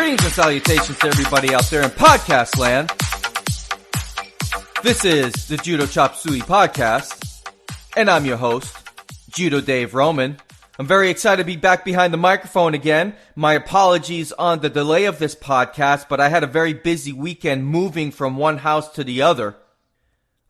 Greetings and salutations to everybody out there in podcast land. This is the Judo Suey podcast, and I'm your host, Judo Dave Roman. I'm very excited to be back behind the microphone again. My apologies on the delay of this podcast, but I had a very busy weekend moving from one house to the other.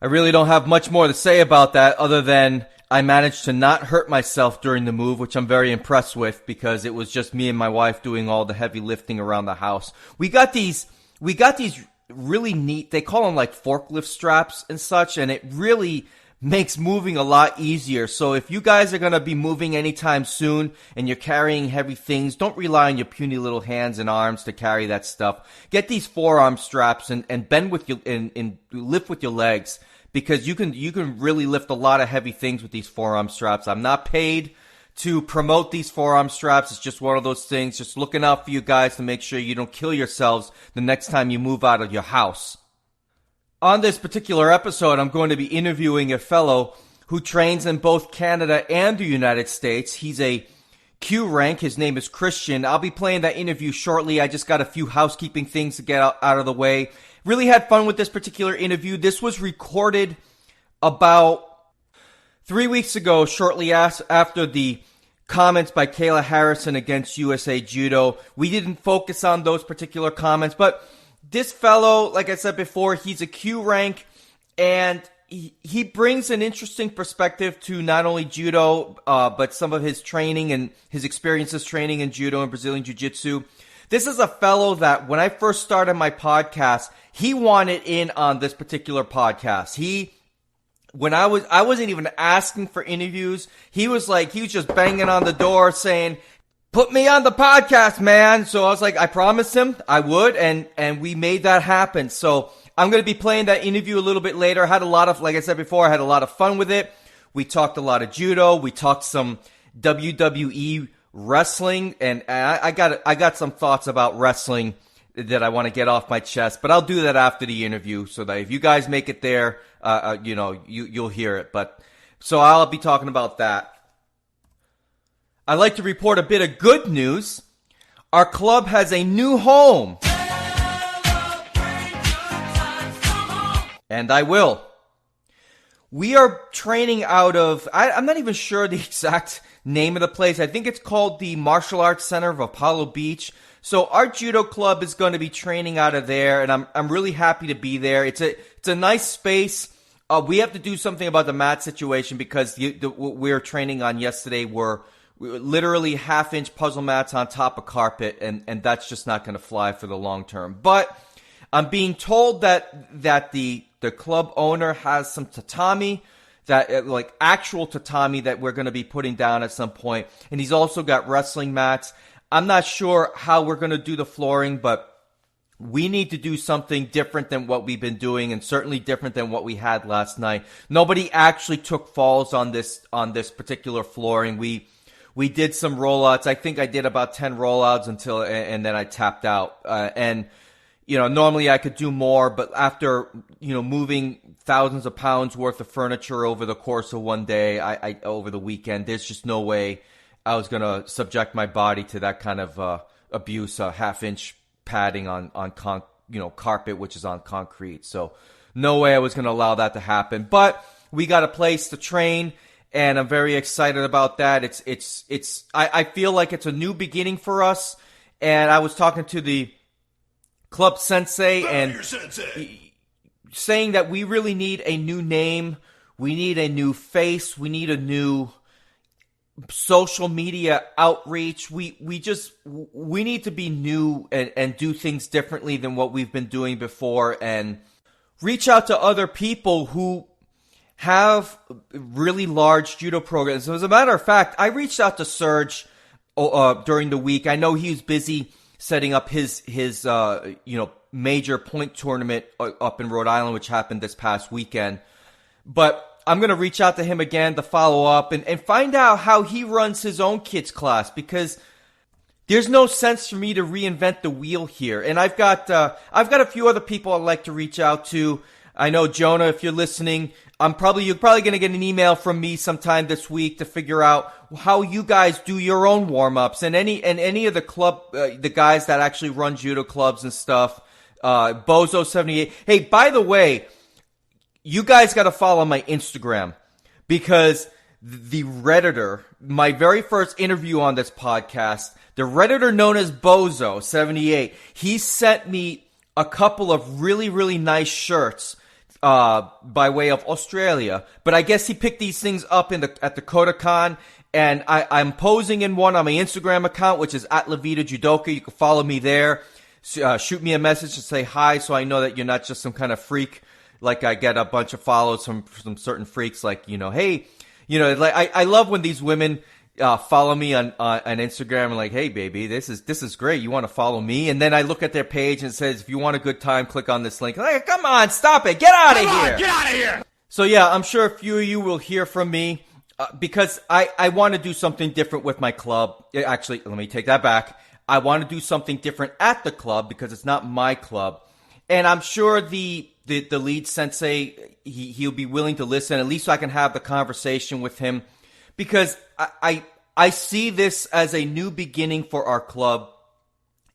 I really don't have much more to say about that other than I managed to not hurt myself during the move, which I'm very impressed with because it was just me and my wife doing all the heavy lifting around the house. We got these really neat, they call them like forklift straps and such, and it really makes moving a lot easier. So if you guys are going to be moving anytime soon and you're carrying heavy things, don't rely on your puny little hands and arms to carry that stuff. Get these forearm straps and bend with your and lift with your legs, because you can really lift a lot of heavy things with these forearm straps. I'm not paid to promote these forearm straps. It's just one of those things. Just looking out for you guys to make sure you don't kill yourselves the next time you move out of your house. On this particular episode, I'm going to be interviewing a fellow who trains in both Canada and the United States. He's a Q rank. His name is Kristian. I'll be playing that interview shortly. I just got a few housekeeping things to get out of the way. Really had fun with this particular interview. This was recorded about 3 weeks ago, shortly after the comments by Kayla Harrison against USA Judo. We didn't focus on those particular comments, but this fellow, like I said before, he's a Q rank, and he brings an interesting perspective to not only judo, but some of his training and his experiences training in judo and Brazilian Jiu-Jitsu. This is a fellow that when I first started my podcast, he wanted in on this particular podcast. When I wasn't even asking for interviews, he was just banging on the door saying, "Put me on the podcast, man." So I was like, I promised him I would, and we made that happen. So I'm going to be playing that interview a little bit later. Like I said before, I had a lot of fun with it. We talked a lot of judo. We talked some WWE wrestling, and I got some thoughts about wrestling that I want to get off my chest, but I'll do that after the interview so that if you guys make it there, you'll hear it. But so I'll be talking about that. I'd like to report a bit of good news. Our club has a new home. And I will. We are training out of, I'm not even sure the exact name of the place. I think it's called the Martial Arts Center of Apollo Beach. So our judo club is going to be training out of there, and I'm really happy to be there. It's a nice space. We have to do something about the mat situation because what we were training on yesterday were literally half-inch puzzle mats on top of carpet, and that's just not going to fly for the long term. But I'm being told that the club owner has some tatami, that like actual tatami that we're going to be putting down at some point, and he's also got wrestling mats. I'm not sure how we're going to do the flooring, but we need to do something different than what we've been doing, and certainly different than what we had last night. Nobody actually took falls on this particular flooring. We did some rollouts. I think I did about 10 rollouts and then I tapped out. And normally I could do more, but after moving thousands of pounds worth of furniture over the course of one day, I over the weekend, there's just no way I was gonna subject my body to that kind of abuse, half-inch padding on carpet, which is on concrete. So no way I was gonna allow that to happen. But we got a place to train, and I'm very excited about that. I feel like it's a new beginning for us. And I was talking to the club sensei and saying that we really need a new name. We need a new face. We need a new social media outreach. We need to be new and do things differently than what we've been doing before, and reach out to other people who have really large judo programs. So as a matter of fact, I reached out to Serge during the week. I know he was busy setting up his major point tournament up in Rhode Island, which happened this past weekend. But I'm going to reach out to him again to follow up and find out how he runs his own kids class, because there's no sense for me to reinvent the wheel here. And I've got a few other people I'd like to reach out to. I know, Jonah, if you're listening, you're probably going to get an email from me sometime this week to figure out how you guys do your own warm-ups, and any of the club, the guys that actually run judo clubs and stuff. Bozo78. Hey, by the way, you guys got to follow my Instagram, because the Redditor, my very first interview on this podcast, the Redditor known as Bozo78, he sent me a couple of really, really nice shirts by way of Australia. But I guess he picked these things up at the Kodokan, and I'm posing in one on my Instagram account, which is at Levita Judoka. You can follow me there. Shoot me a message to say hi, so I know that you're not just some kind of freak. Like, I get a bunch of follows from certain freaks, like, hey, like I love when these women follow me on Instagram and like, hey baby, this is great. You want to follow me? And then I look at their page and it says, if you want a good time, click on this link. Like, come on, stop it, get out of here. Get out of here. So yeah, I'm sure a few of you will hear from me because I want to do something different with my club. Actually, let me take that back. I want to do something different at the club because it's not my club, and I'm sure the lead sensei, he'll be willing to listen, at least so I can have the conversation with him, because I see this as a new beginning for our club,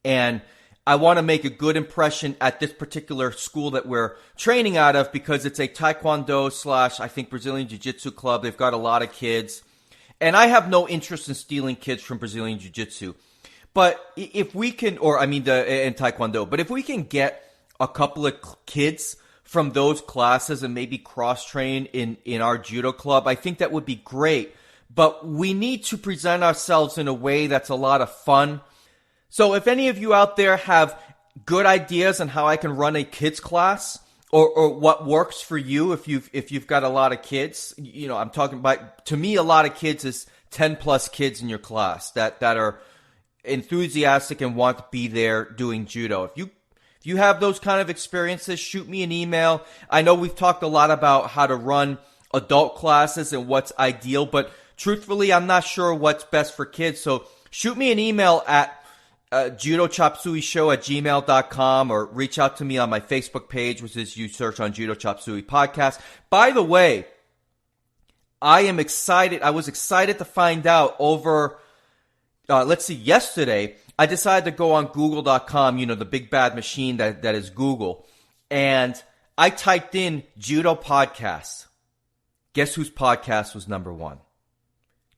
and I want to make a good impression at this particular school that we're training out of, because it's a Taekwondo / I think Brazilian Jiu-Jitsu club. They've got a lot of kids, and I have no interest in stealing kids from Brazilian Jiu-Jitsu, but if we can, in Taekwondo, but if we can get a couple of kids from those classes and maybe cross-train in our judo club, I think that would be great. But we need to present ourselves in a way that's a lot of fun. So if any of you out there have good ideas on how I can run a kids class, or what works for you if you've got a lot of kids, I'm talking about, to me, a lot of kids is 10 plus kids in your class that are enthusiastic and want to be there doing judo. If you have those kind of experiences, shoot me an email. I know we've talked a lot about how to run adult classes and what's ideal, but truthfully, I'm not sure what's best for kids. So shoot me an email at judochopsuey@gmail.com, or reach out to me on my Facebook page, which is, you search on Judo Chop Suey Podcast. By the way, I am excited. I was excited to find out over, yesterday, I decided to go on Google.com, the big bad machine that is Google. And I typed in Judo Podcast. Guess whose podcast was number one?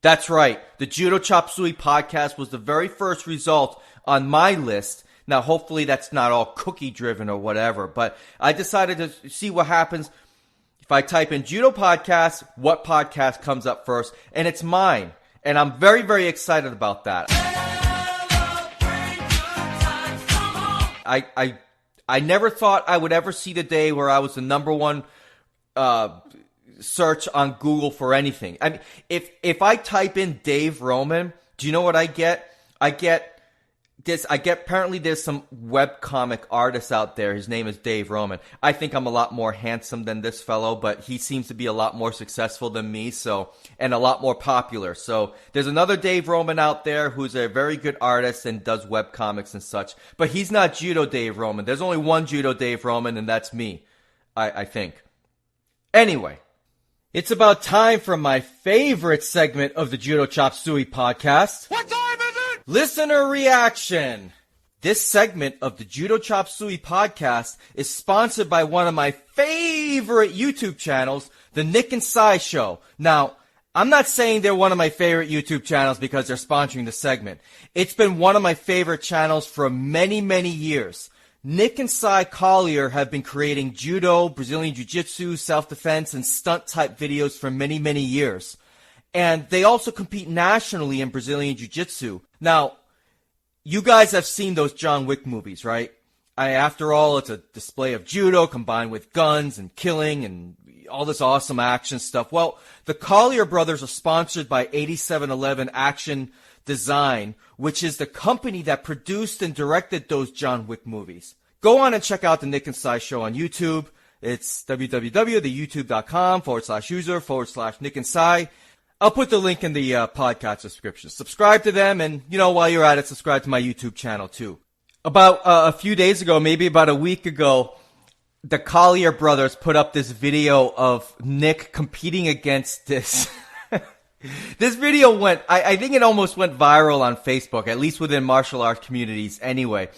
That's right. The Judo Chop Suey Podcast was the very first result on my list. Now, hopefully that's not all cookie driven or whatever, but I decided to see what happens if I type in Judo Podcast, what podcast comes up first, and it's mine. And I'm very, very excited about that. I never thought I would ever see the day where I was the number one search on Google for anything. I mean, if I type in Dave Roman, do you know what I get? Apparently there's some webcomic artist out there. His name is Dave Roman. I think I'm a lot more handsome than this fellow, but he seems to be a lot more successful than me, and a lot more popular. So there's another Dave Roman out there who's a very good artist and does webcomics and such, but he's not Judo Dave Roman. There's only one Judo Dave Roman, and that's me, I think. Anyway, it's about time for my favorite segment of the Judo Chop Suey podcast. What time is it? Listener reaction. This segment of the Judo Chop Suey podcast is sponsored by one of my favorite YouTube channels, The Nick and Sai Show. Now, I'm not saying they're one of my favorite YouTube channels because they're sponsoring the segment. It's been one of my favorite channels for many, many years. Nick and Sai Collier have been creating judo, Brazilian Jiu-Jitsu, self-defense, and stunt-type videos for many, many years. And they also compete nationally in Brazilian Jiu-Jitsu. Now, you guys have seen those John Wick movies, right? After all, it's a display of judo combined with guns and killing and all this awesome action stuff. Well, the Collier brothers are sponsored by 8711 Action Design, which is the company that produced and directed those John Wick movies. Go on and check out the Nick and Sai Show on YouTube. It's www.youtube.com/user/Nick and Sai. I'll put the link in the podcast description. Subscribe to them, and, while you're at it, subscribe to my YouTube channel, too. About a few days ago, maybe about a week ago, the Collier brothers put up this video of Nick competing against this. This video went, I think it almost went viral on Facebook, at least within martial arts communities anyway.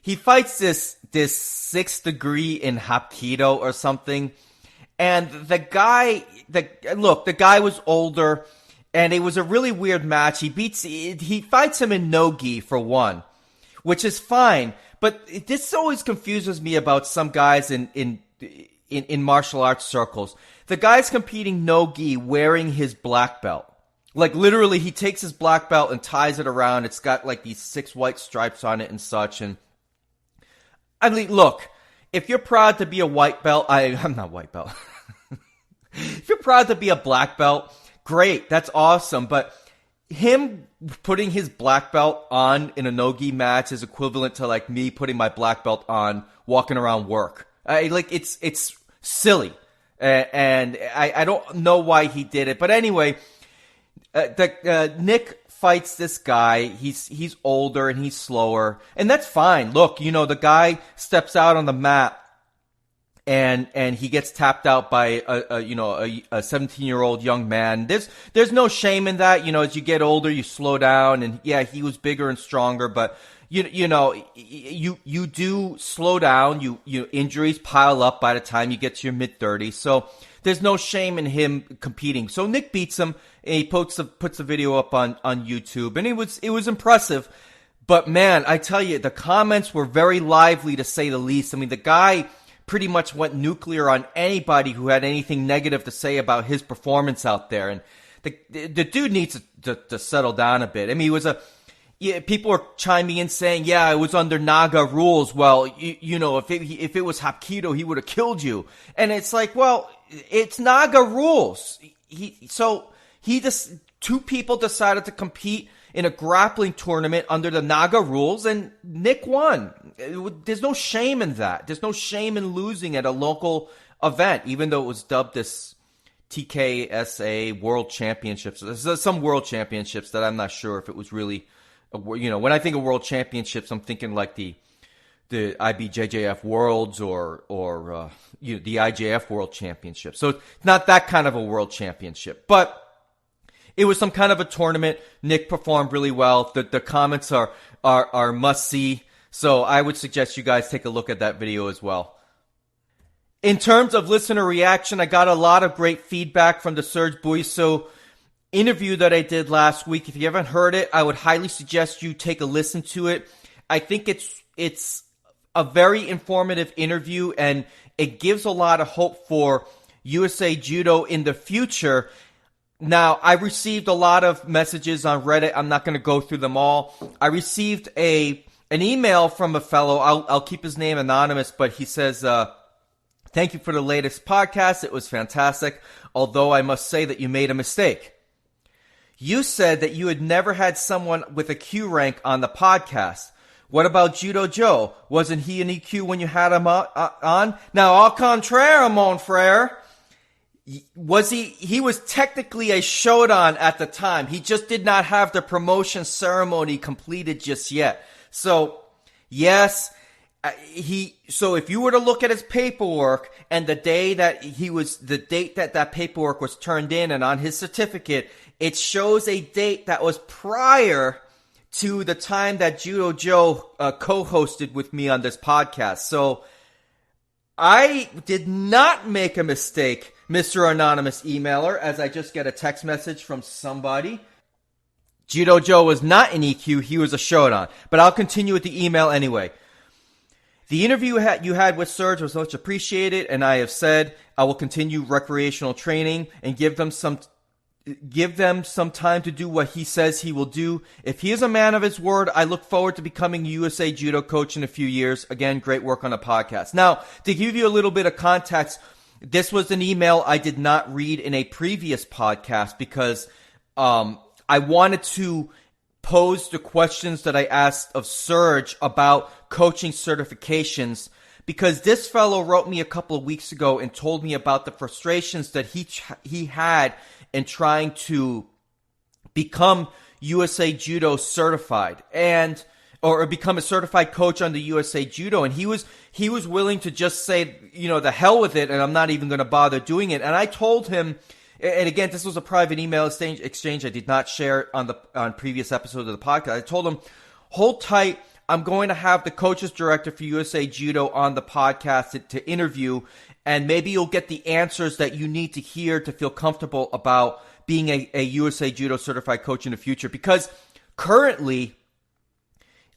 He fights this 6th degree in Hapkido or something. And the guy was older, and it was a really weird match. He fights him in no-gi for one, which is fine. But this always confuses me about some guys in martial arts circles. The guy's competing no-gi wearing his black belt. Like, literally, he takes his black belt and ties it around. It's got, like, these 6 white stripes on it and such. And, I mean, look, if you're proud to be a white belt, I'm not white belt. If you're proud to be a black belt, great, that's awesome. But him putting his black belt on in a no-gi match is equivalent to, like, me putting my black belt on walking around work. It's silly. And I don't know why he did it. But anyway, Nick fights this guy. He's older and he's slower, and that's fine. Look, the guy steps out on the mat and he gets tapped out by a 17-year-old young man. There's no shame in that. As you get older, you slow down, and yeah, he was bigger and stronger, but you do slow down. You injuries pile up by the time you get to your mid-30s. So there's no shame in him competing. So Nick beats him, and he puts the video up on YouTube, and it was impressive. But man, I tell you, the comments were very lively, to say the least. I mean, the guy pretty much went nuclear on anybody who had anything negative to say about his performance out there. And the dude needs to settle down a bit. I mean, people are chiming in saying, yeah, it was under Naga rules. Well, if it was Hapkido, he would have killed you. And it's like, well, it's Naga rules. Two people decided to compete in a grappling tournament under the Naga rules, and Nick won. There's no shame in that. There's no shame in losing at a local event, even though it was dubbed this TKSA World Championships. There's some World Championships that I'm not sure if it was really, when I think of World Championships, I'm thinking like the IBJJF Worlds or the IJF World Championship. So it's not that kind of a World Championship, but it was some kind of a tournament. Nick performed really well. The comments are must see. So I would suggest you guys take a look at that video as well. In terms of listener reaction, I got a lot of great feedback from the Serge Buisso interview that I did last week. If you haven't heard it, I would highly suggest you take a listen to it. I think it's a very informative interview, and it gives a lot of hope for USA Judo in the future. Now, I received a lot of messages on Reddit. I'm not going to go through them all. I received an email from a fellow. I'll keep his name anonymous, but he says, thank you for the latest podcast. It was fantastic, although I must say that you made a mistake. You said that you had never had someone with a Q rank on the podcast. What about Judo Joe? Wasn't he an EQ when you had him on? Now, au contraire, mon frere. He was technically a Shodan at the time. He just did not have the promotion ceremony completed just yet. So, yes, so if you were to look at his paperwork and the date that paperwork was turned in, and on his certificate, it shows a date that was prior to the time that Judo Joe co-hosted with me on this podcast. So I did not make a mistake, Mr. Anonymous Emailer, as I just get a text message from somebody. Judo Joe was not an EQ, he was a Shodan. But I'll continue with the email anyway. The interview you had with Serge was much appreciated, and I have said I will continue recreational training and give them some time to do what he says he will do. If he is a man of his word, I look forward to becoming a USA Judo coach in a few years. Again, great work on the podcast. Now, to give you a little bit of context, this was an email I did not read in a previous podcast because I wanted to pose the questions that I asked of Serge about coaching certifications, because this fellow wrote me a couple of weeks ago and told me about the frustrations that he had in trying to become USA Judo certified. And or become a certified coach on the USA Judo. And he was willing to just say, the hell with it, and I'm not even going to bother doing it. And I told him, and again, this was a private email exchange I did not share on previous episodes of the podcast. I told him, hold tight. I'm going to have the coaches director for USA Judo on the podcast to interview, and maybe you'll get the answers that you need to hear to feel comfortable about being a USA Judo certified coach in the future. Because currently,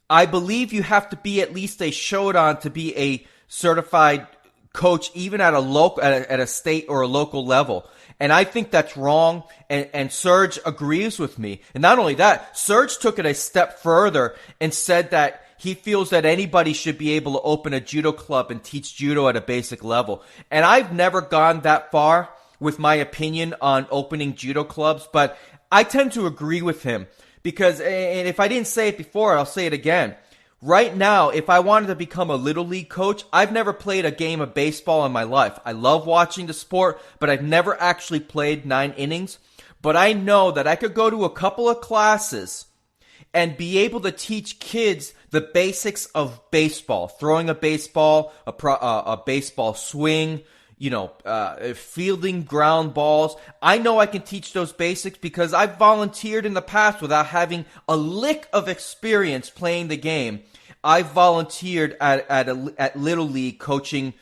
I believe you have to be at least a Shodan to be a certified coach, even at a state or a local level. And I think that's wrong, and Serge agrees with me. And not only that, Serge took it a step further and said that he feels that anybody should be able to open a judo club and teach judo at a basic level. And I've never gone that far with my opinion on opening judo clubs, but I tend to agree with him because, and if I didn't say it before, I'll say it again. Right now, if I wanted to become a little league coach, I've never played a game of baseball in my life. I love watching the sport, but I've never actually played 9 innings. But I know that I could go to a couple of classes and be able to teach kids the basics of baseball, throwing a baseball, a baseball swing, fielding ground balls. I know I can teach those basics because I've volunteered in the past without having a lick of experience playing the game. I've volunteered at Little League coaching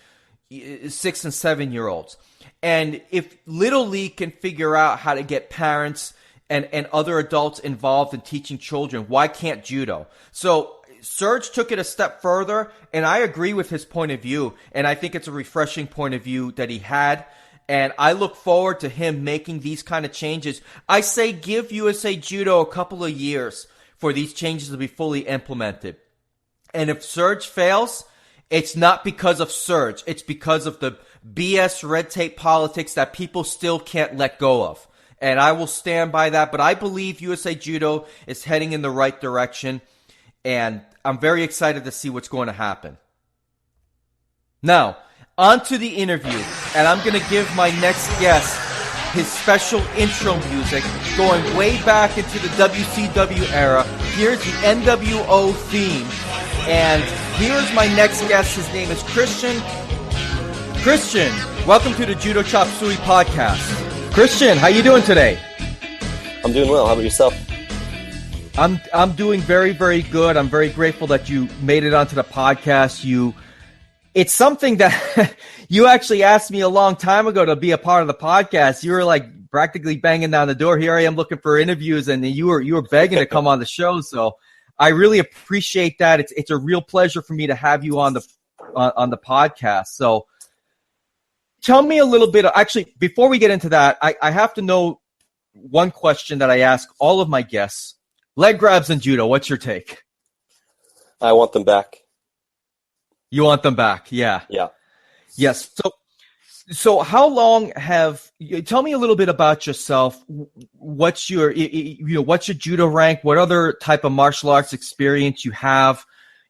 6 and 7 year olds. And if Little League can figure out how to get parents and other adults involved in teaching children, why can't judo? So Serge took it a step further, and I agree with his point of view, and I think it's a refreshing point of view that he had, and I look forward to him making these kind of changes. I say give USA Judo a couple of years for these changes to be fully implemented. And if Serge fails, it's not because of Serge. It's because of the BS red tape politics that people still can't let go of. And I will stand by that, but I believe USA Judo is heading in the right direction, and I'm very excited to see what's going to happen. Now, on to the interview, and I'm going to give my next guest his special intro music going way back into the WCW era. Here's the NWO theme, and here's my next guest. His name is Kristian. Kristian, welcome to the Judo Chop Suey podcast. Kristian, how you doing today? I'm doing well. How about yourself? I'm doing very, very good. I'm very grateful that you made it onto the podcast. It's something that you actually asked me a long time ago to be a part of the podcast. You were like practically banging down the door. Here I am looking for interviews, and you were begging to come on the show. So I really appreciate that. It's a real pleasure for me to have you on the podcast. So tell me a little bit. Actually, before we get into that, I have to know one question that I ask all of my guests. Leg grabs in judo, what's your take? I want them back. You want them back, yeah. Yeah. Yes. So how long tell me a little bit about yourself. What's your judo rank? What other type of martial arts experience you have?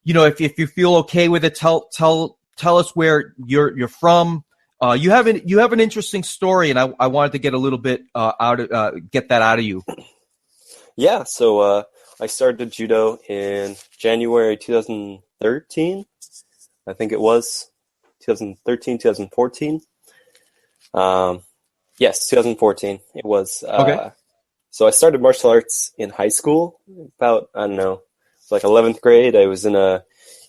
If you feel okay with it, tell us where you're from. You have an interesting story, and I wanted to get a little bit get that out of you. Yeah, so I started judo in January 2013. I think it was 2013, 2014. Yes, 2014. It was. Okay. So I started martial arts in high school. About, I don't know, it's like 11th grade. It was a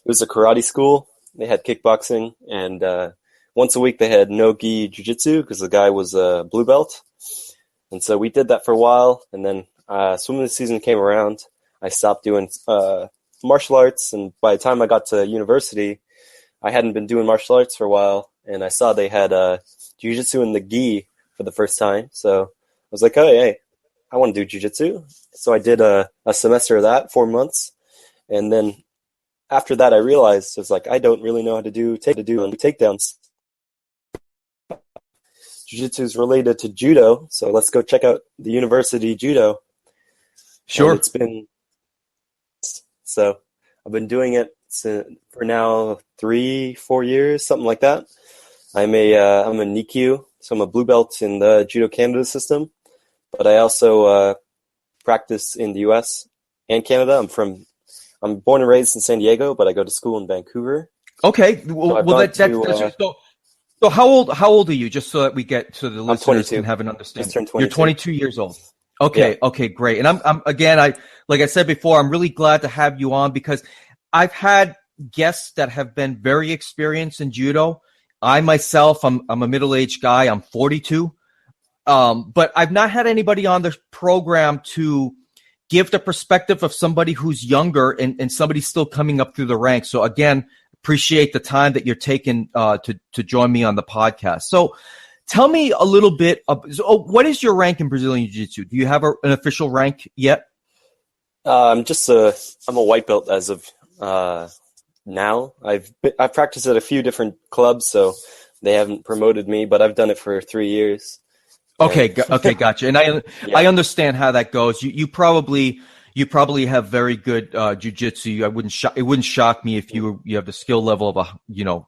karate school. They had kickboxing, and once a week they had no-gi jiu-jitsu because the guy was a blue belt. And so we did that for a while, and then swimming season came around. I stopped doing martial arts, and by the time I got to university, I hadn't been doing martial arts for a while, and I saw they had jiu-jitsu in the gi for the first time. So I was like, oh, hey, I want to do jiu-jitsu. So I did a semester of that, 4 months, and then after that I realized it's like I don't really know how to do takedowns. Jiu-jitsu is related to judo, so let's go check out the university judo. Sure. And I've been doing it for now 3-4 years, something like that. I'm a nikyu, so I'm a blue belt in the Judo Canada system, but I also practice in the U.S. and Canada. I'm I'm born and raised in San Diego, but I go to school in Vancouver. Okay. So Well, that's so how old are you? Just so that the I'm listeners 22. can have an understanding. Just turned 22. You're 22 years old. Okay. Yeah. Okay. Great. And I'm again, like I said before, I'm really glad to have you on because I've had guests that have been very experienced in judo. I myself, I'm a middle-aged guy. I'm 42. But I've not had anybody on the program to give the perspective of somebody who's younger and somebody still coming up through the ranks. So again, appreciate the time that you're taking to join me on the podcast. So tell me a little bit what is your rank in Brazilian Jiu-Jitsu? Do you have an official rank yet? I'm a white belt as of now. I've practiced at a few different clubs, so they haven't promoted me, but I've done it for 3 years. Okay, gotcha. And I understand how that goes. You probably have very good jiu-jitsu. It wouldn't shock me if you have the skill level of a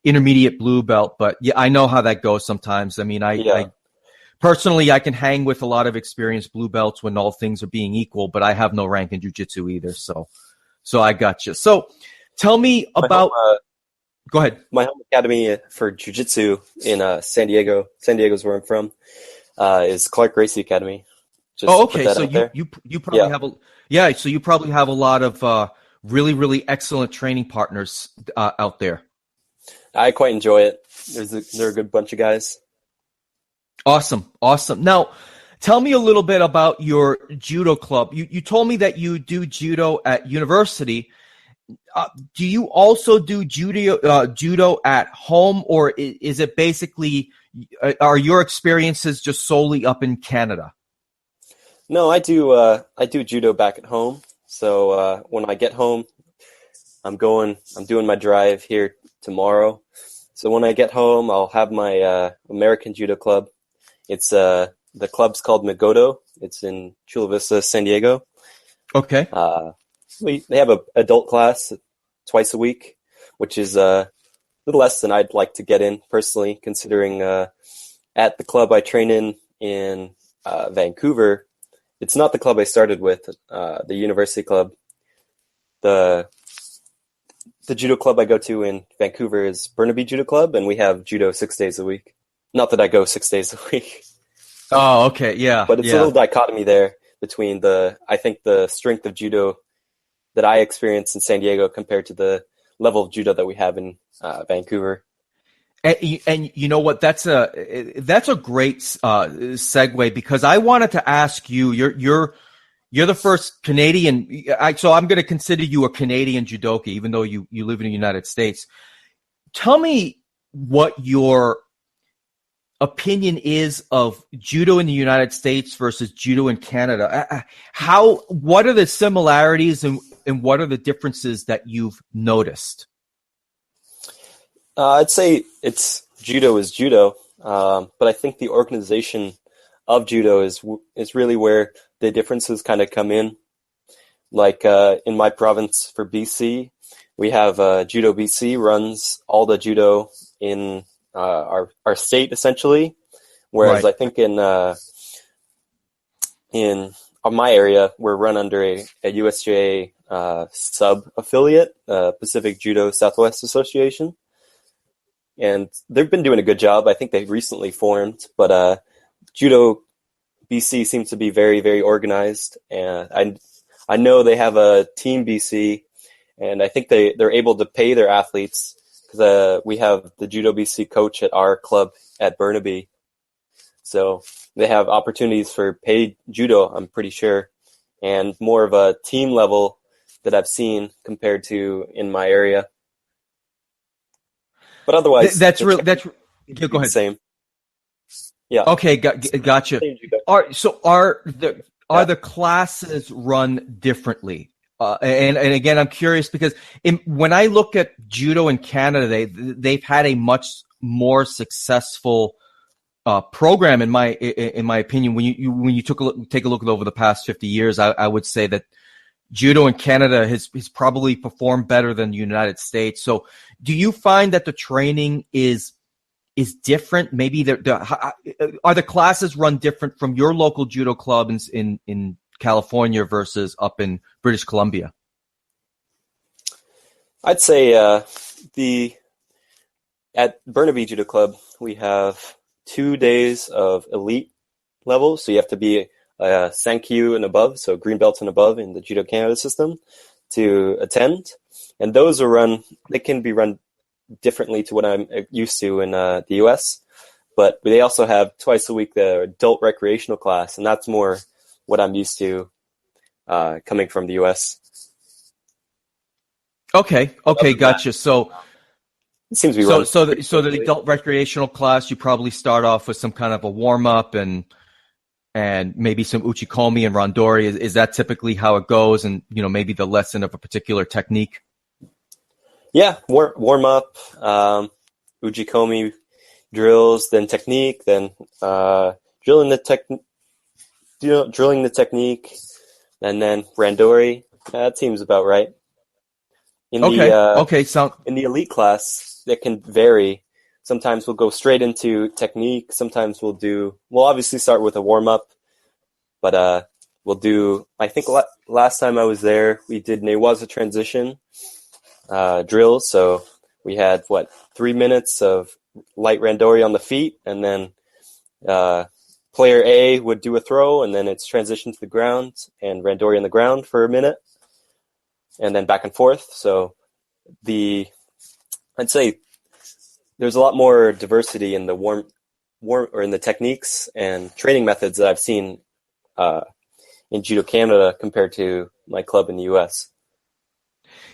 intermediate blue belt. But yeah, I know how that goes sometimes. I mean, I personally I can hang with a lot of experienced blue belts when all things are being equal, but I have no rank in jiu-jitsu either. So I gotcha. So tell me about. Go ahead. My home academy for jiu-jitsu in San Diego. San Diego's where I'm from. Is Clark Gracie Academy. Okay. So you probably have so you probably have a lot of really, really excellent training partners out there. I quite enjoy it. They're a good bunch of guys. Awesome. Now, tell me a little bit about your judo club. You told me that you do judo at university. Do you also do judo at home, or is it basically are your experiences just solely up in Canada? No, I do judo back at home. So when I get home, I'm doing my drive here tomorrow. So when I get home, I'll have my American Judo Club. It's the club's called Magoto. It's in Chula Vista, San Diego. Okay. They have an adult class twice a week, which is a little less than I'd like to get in personally, considering at the club I train in Vancouver, it's not the club I started with, the university club. The judo club I go to in Vancouver is Burnaby Judo Club, and we have judo 6 days a week. Not that I go 6 days a week. Oh, okay, yeah. But it's a little dichotomy there between I think the strength of judo that I experience in San Diego compared to the level of judo that we have in Vancouver. And you know what? That's a great segue, because I wanted to ask you. You're the first Canadian. So I'm going to consider you a Canadian judoka, even though you live in the United States. Tell me what your opinion is of judo in the United States versus judo in Canada. What are the similarities and what are the differences that you've noticed? I'd say judo is judo, but I think the organization of judo is really where the differences kind of come in. Like in my province for BC, we have Judo BC runs all the judo in our state essentially, whereas right. I think in my area we're run under a USJA sub affiliate, Pacific Judo Southwest Association. And they've been doing a good job. I think they've recently formed, but Judo BC seems to be very, very organized. And I know they have a Team BC, and I think they're able to pay their athletes, because we have the Judo BC coach at our club at Burnaby. So they have opportunities for paid judo, I'm pretty sure, and more of a team level that I've seen compared to in my area. But otherwise, go ahead. Same. Yeah. Okay, gotcha. Are the classes run differently? And again, I'm curious because when I look at judo in Canada, they've had a much more successful program in my opinion. When you take a look over the past 50 years, I would say that judo in Canada has probably performed better than the United States. So do you find that the training is different? Maybe are the classes run different from your local judo club in California versus up in British Columbia? I'd say at Burnaby Judo Club, we have 2 days of elite level, so you have to be a Sankyu and above, so green belt and above in the Judo Canada system to attend. And those they can be run differently to what I'm used to in the US. But they also have twice a week the adult recreational class, and that's more what I'm used to coming from the US. Okay, gotcha. So it seems to be so the adult recreational class, you probably start off with some kind of a warm up and maybe some uchikomi and randori. Is that typically how it goes? And maybe the lesson of a particular technique. Yeah, warm up, uchikomi drills, then technique, then drilling the technique, and then randori. That seems about right. In the elite class, it can vary. Sometimes we'll go straight into technique. Sometimes we'll obviously start with a warm up, but we'll do. I think last time I was there, we did Newaza transition drills. So we had 3 minutes of light randori on the feet, and then player A would do a throw, and then it's transition to the ground and randori on the ground for a minute, and then back and forth. So I'd say there's a lot more diversity in the warm or in the techniques and training methods that I've seen in Judo Canada compared to my club in the US.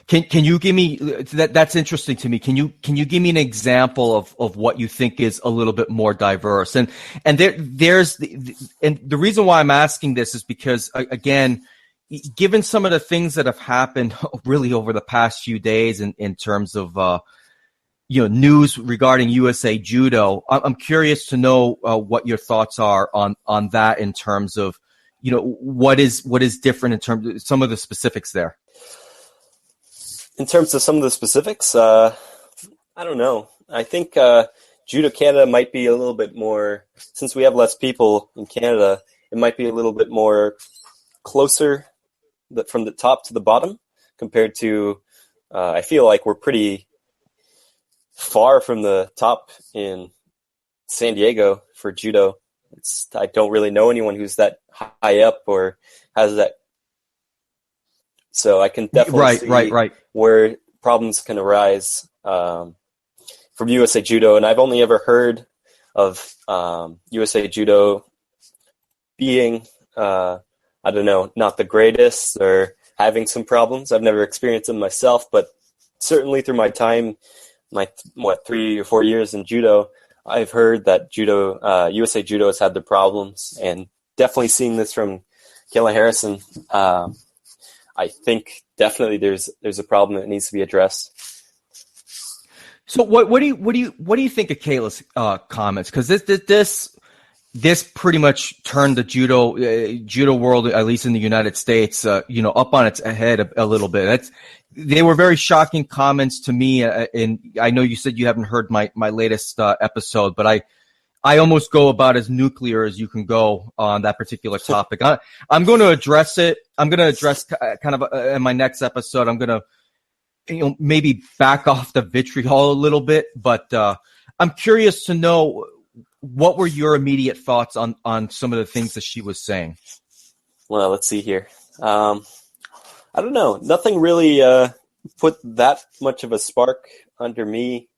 Can you give me that's interesting to me. Can you give me an example of what you think is a little bit more diverse? And there's the reason why I'm asking this is because again, given some of the things that have happened really over the past few days in terms of news regarding USA Judo, I'm curious to know what your thoughts are on that in terms of what is different in terms of some of the specifics there. In terms of some of the specifics, I don't know. I think Judo Canada might be a little bit more, since we have less people in Canada, it might be a little bit more closer from the top to the bottom compared to, I feel like we're pretty far from the top in San Diego for judo. I don't really know anyone who's that high up or has that. So I can definitely see where problems can arise from USA Judo. And I've only ever heard of USA Judo being, I don't know, not the greatest or having some problems. I've never experienced them myself, but certainly through my time, my 3 or 4 years in judo, I've heard that USA Judo has had their problems, and definitely seeing this from Kayla Harrison, I think definitely there's a problem that needs to be addressed. So what do you think of Kayla's comments? Because this pretty much turned the judo world, at least in the United States, up on its head a little bit. They were very shocking comments to me. And I know you said you haven't heard my latest episode, but I almost go about as nuclear as you can go on that particular topic. I'm going to address it. I'm going to address kind of in my next episode. I'm going to maybe back off the vitriol a little bit, but I'm curious to know, what were your immediate thoughts on some of the things that she was saying? Well, let's see here. I don't know. Nothing really put that much of a spark under me,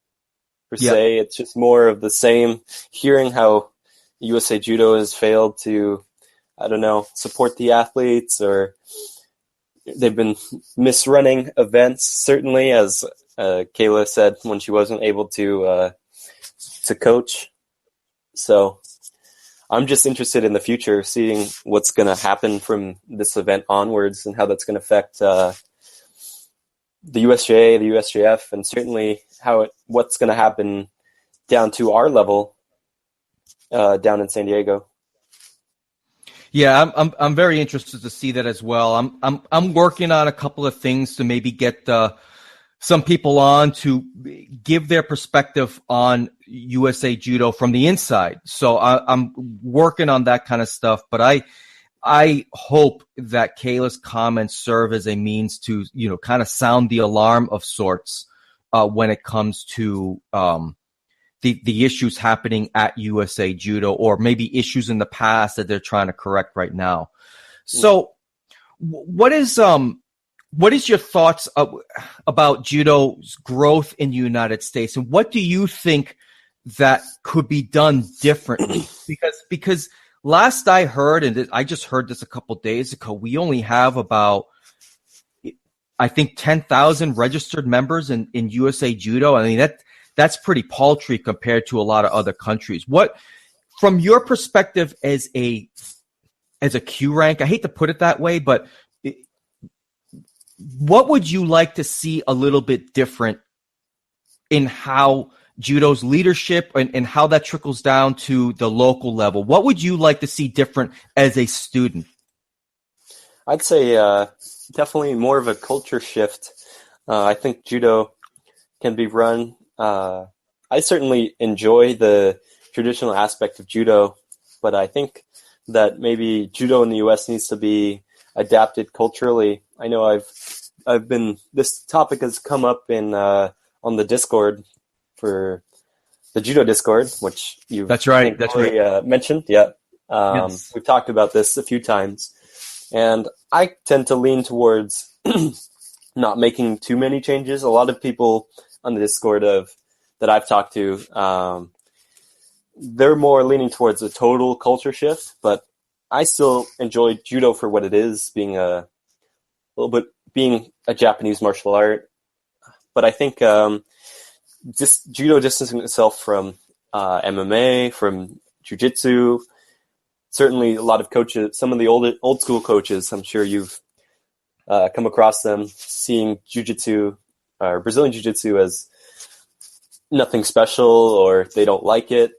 per se. It's just more of the same, hearing how USA Judo has failed to, I don't know, support the athletes, or they've been misrunning events, certainly, as Kayla said when she wasn't able to coach. So I'm just interested in the future, seeing what's going to happen from this event onwards and how that's going to affect the USJA, the USJF, and certainly what's going to happen down to our level down in San Diego. Yeah, I'm very interested to see that as well. I'm working on a couple of things to maybe get some people on to give their perspective on USA Judo from the inside. So I'm working on that kind of stuff. But I hope that Kayla's comments serve as a means to, kind of sound the alarm of sorts when it comes to the issues happening at USA Judo, or maybe issues in the past that they're trying to correct right now. So what is your thoughts about judo's growth in the United States, and what do you think that could be done differently? Because last I heard, and I just heard this a couple days ago, we only have about, I think, 10,000 registered members in USA Judo. I mean, that's pretty paltry compared to a lot of other countries. What, from your perspective as a Q rank, I hate to put it that way, but what would you like to see a little bit different in how judo's leadership and how that trickles down to the local level? What would you like to see different as a student? I'd say definitely more of a culture shift. I think judo can be run. I certainly enjoy the traditional aspect of judo, but I think that maybe judo in the U.S. needs to be adapted culturally. I know this topic has come up on the Discord, for the Judo Discord, which you've mentioned. Yeah. Yes. We've talked about this a few times, and I tend to lean towards not making too many changes. A lot of people on the Discord that I've talked to, they're more leaning towards a total culture shift, but I still enjoy judo for what it is, being a Japanese martial art. But I think judo distancing itself from MMA, from jiu-jitsu. Certainly a lot of coaches, some of the old school coaches, I'm sure you've come across them, seeing jiu-jitsu or Brazilian jiu-jitsu as nothing special, or they don't like it.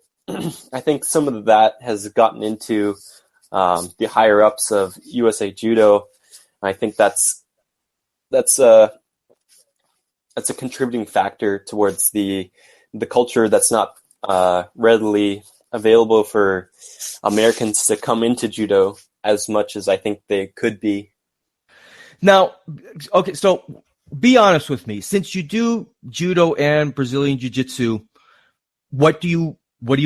I think some of that has gotten into the higher ups of USA Judo. I think that's a contributing factor towards the culture that's not readily available for Americans to come into judo as much as I think they could be. Now, okay, so be honest with me. Since you do judo and Brazilian jiu-jitsu, what do you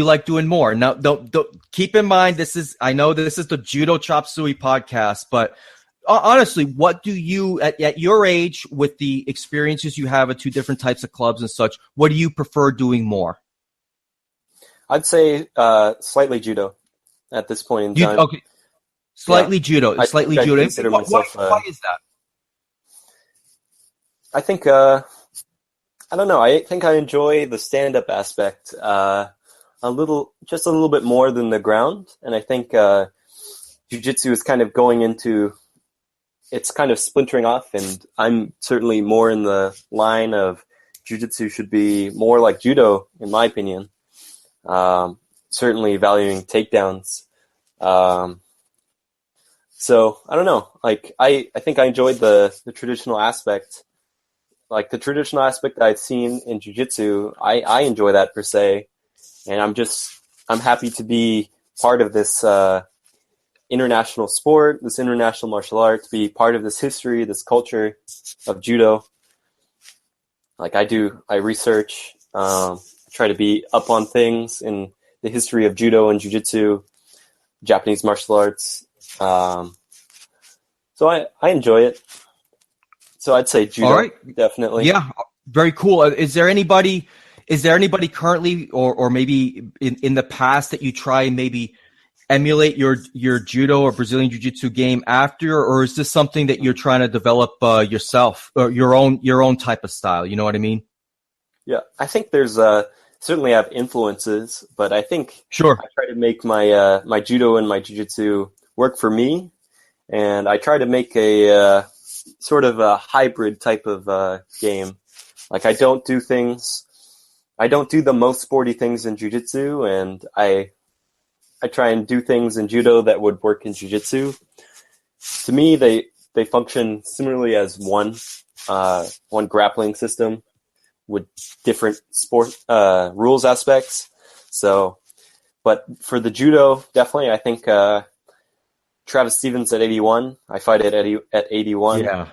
like doing more? Now, don't keep in mind, I know this is the Judo Chop Suey podcast, but honestly, what do you, at your age, with the experiences you have at two different types of clubs and such, what do you prefer doing more? I'd say slightly judo at this point in time. Okay, slightly judo. Why is that? I think I don't know. I think I enjoy the stand-up aspect just a little bit more than the ground, and I think jiu-jitsu is kind of going into. It's kind of splintering off, and I'm certainly more in the line of jiu-jitsu should be more like judo, in my opinion. Certainly valuing takedowns. So I don't know. Like I think I enjoyed the traditional aspect. Like the traditional aspect I've seen in jiu-jitsu, I enjoy that per se, and I'm happy to be part of this international sport, this international martial art, to be part of this history, this culture of judo. Like I research, try to be up on things in the history of judo and jiu-jitsu, Japanese martial arts. So I enjoy it. So I'd say judo. All right. Definitely. Yeah, very cool. Is there anybody currently, or maybe in the past, that you try and maybe emulate your judo or Brazilian jiu-jitsu game after, or is this something that you're trying to develop yourself, or your own type of style? You know what I mean? Yeah, I think there's certainly have influences, but I think sure I try to make my my judo and my jiu-jitsu work for me, and I try to make a sort of a hybrid type of game. Like I don't do the most sporty things in jiu-jitsu, and I try and do things in judo that would work in jiu-jitsu. To me, they function similarly as one grappling system with different sport rules aspects. So, but for the judo, definitely, I think Travis Stevens at 81. I fight at 81. Yeah.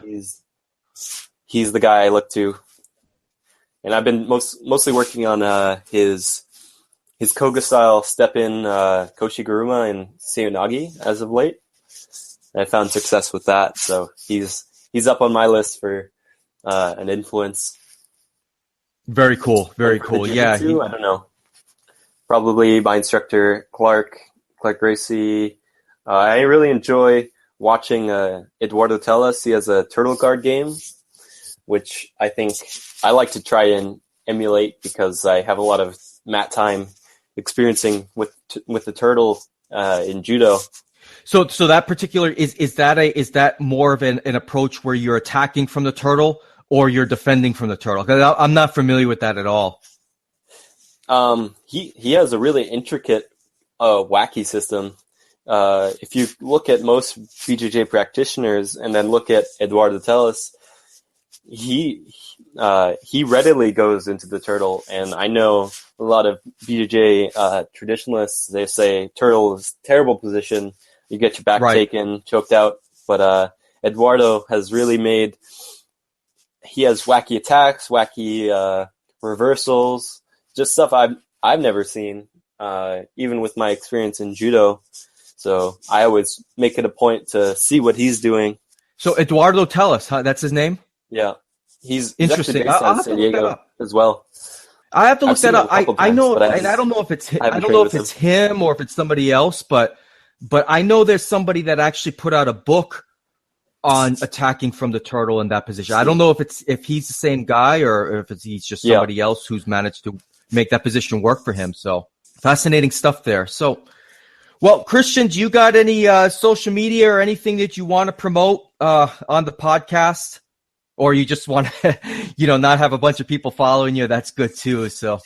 He's the guy I look to. And I've been mostly working on his Koga style step in Koshiguruma and Seoinage as of late. And I found success with that, so he's up on my list for an influence. Very cool. Very cool. Yeah. I don't know. Probably my instructor, Clark Gracie. I really enjoy watching Eduardo Telles. He has a turtle guard game, which I think I like to try and emulate because I have a lot of mat time experiencing with the turtle in judo. So that particular is that more of an approach where you're attacking from the turtle or you're defending from the turtle? Because I'm not familiar with that at all. He has a really intricate wacky system. If you look at most BJJ practitioners and then look at Eduardo Telles, he readily goes into the turtle, and I know a lot of BJJ traditionalists, they say turtle is a terrible position. You get your back taken, choked out. But Eduardo has really he has wacky attacks, wacky reversals, just stuff I've never seen, even with my experience in judo. So I always make it a point to see what he's doing. So Eduardo Telles, that's his name? Yeah. He's interesting. Based out of San Diego as well. I have to look that up. I know, and I don't know if it's I don't know if it's him or if it's somebody else, but I know there's somebody that actually put out a book on attacking from the turtle in that position. I don't know if he's the same guy or if he's just somebody else who's managed to make that position work for him. So fascinating stuff there. So, well, Kristian, do you got any social media or anything that you want to promote on the podcast? Or you just want to, not have a bunch of people following you? That's good too. So,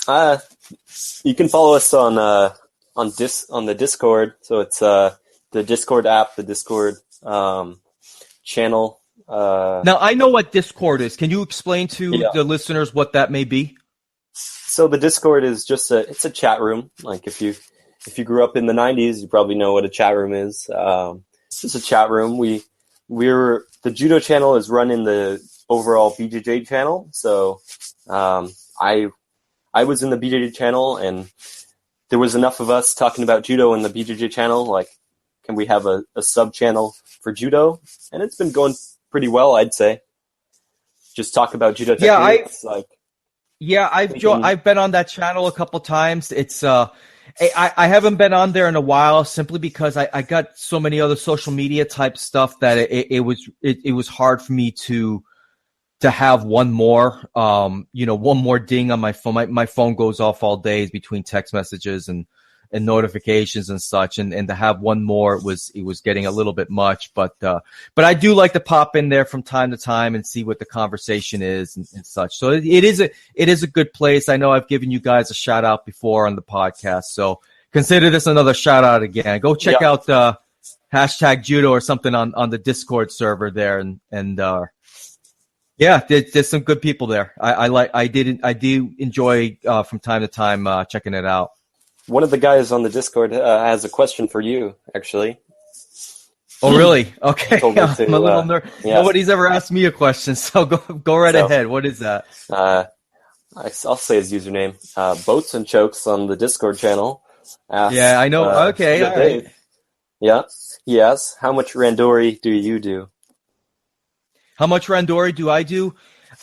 you can follow us on the Discord. So it's the Discord app, the Discord channel. Now I know what Discord is. Can you explain to the listeners what that may be? So the Discord is just it's a chat room. Like if you grew up in the 90s, you probably know what a chat room is. It's just a chat room. The Judo channel is run in the overall BJJ channel. So I was in the BJJ channel, and there was enough of us talking about judo in the BJJ channel. Like, can we have a sub channel for judo? And it's been going pretty well, I'd say. Just talk about judo techniques. I've been on that channel a couple times. It's I haven't been on there in a while simply because I got so many other social media type stuff that it was hard for me to have one more ding on my phone. My phone goes off all day between text messages and notifications and such, and to have one more it was getting a little bit much, but I do like to pop in there from time to time and see what the conversation is and such. So it is a good place. I know I've given you guys a shout out before on the podcast, so consider this another shout out again. Go check out hashtag Judo or something on the Discord server there, and there's some good people there. I do enjoy from time to time checking it out. One of the guys on the Discord has a question for you, actually. Oh, really? Okay. I'm a little nervous. Yeah. Nobody's ever asked me a question, so go right ahead. What is that? I'll say his username. Boats and Chokes on the Discord channel. Asks, I know. Okay. All right. Yeah. He asks, how much randori do you do? How much randori do I do?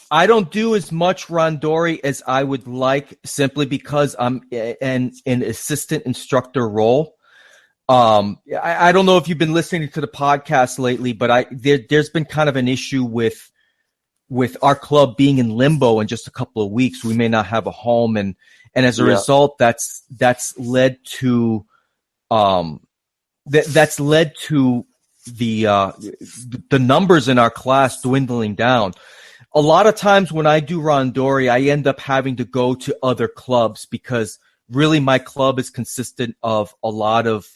I don't do as much randori as I would like, simply because I'm an assistant instructor role. I don't know if you've been listening to the podcast lately, but there's been kind of an issue with our club being in limbo in just a couple of weeks. We may not have a home, and as a result, that's led to that's led to the numbers in our class dwindling down. A lot of times when I do randori, I end up having to go to other clubs because really my club is consistent of a lot of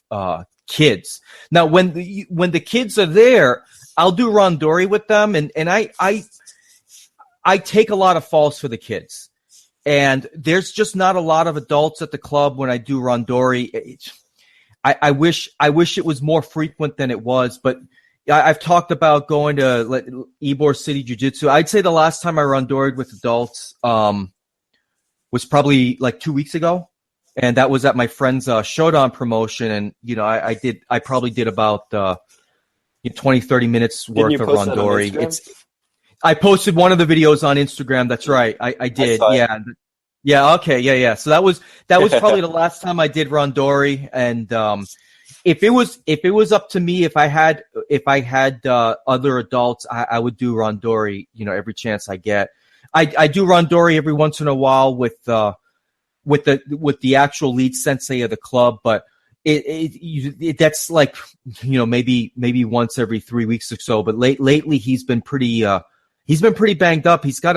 kids. Now, when the kids are there, I'll do randori with them, and I take a lot of falls for the kids. And there's just not a lot of adults at the club when I do randori. I wish it was more frequent than it was, but I've talked about going to Ybor City Jiu-Jitsu. I'd say the last time I randoried with adults was probably like 2 weeks ago, and that was at my friend's Shodan promotion. And I probably did about 20, 30 minutes worth of randori. I posted one of the videos on Instagram. That's right, I did. Yeah. Yeah. Okay. Yeah. So that was probably the last time I did randori. And if it was up to me, if I had other adults, I would do randori. Every chance I get. I do randori every once in a while with the actual lead sensei of the club, but that's like maybe once every 3 weeks or so. But lately he's been pretty banged up. He's got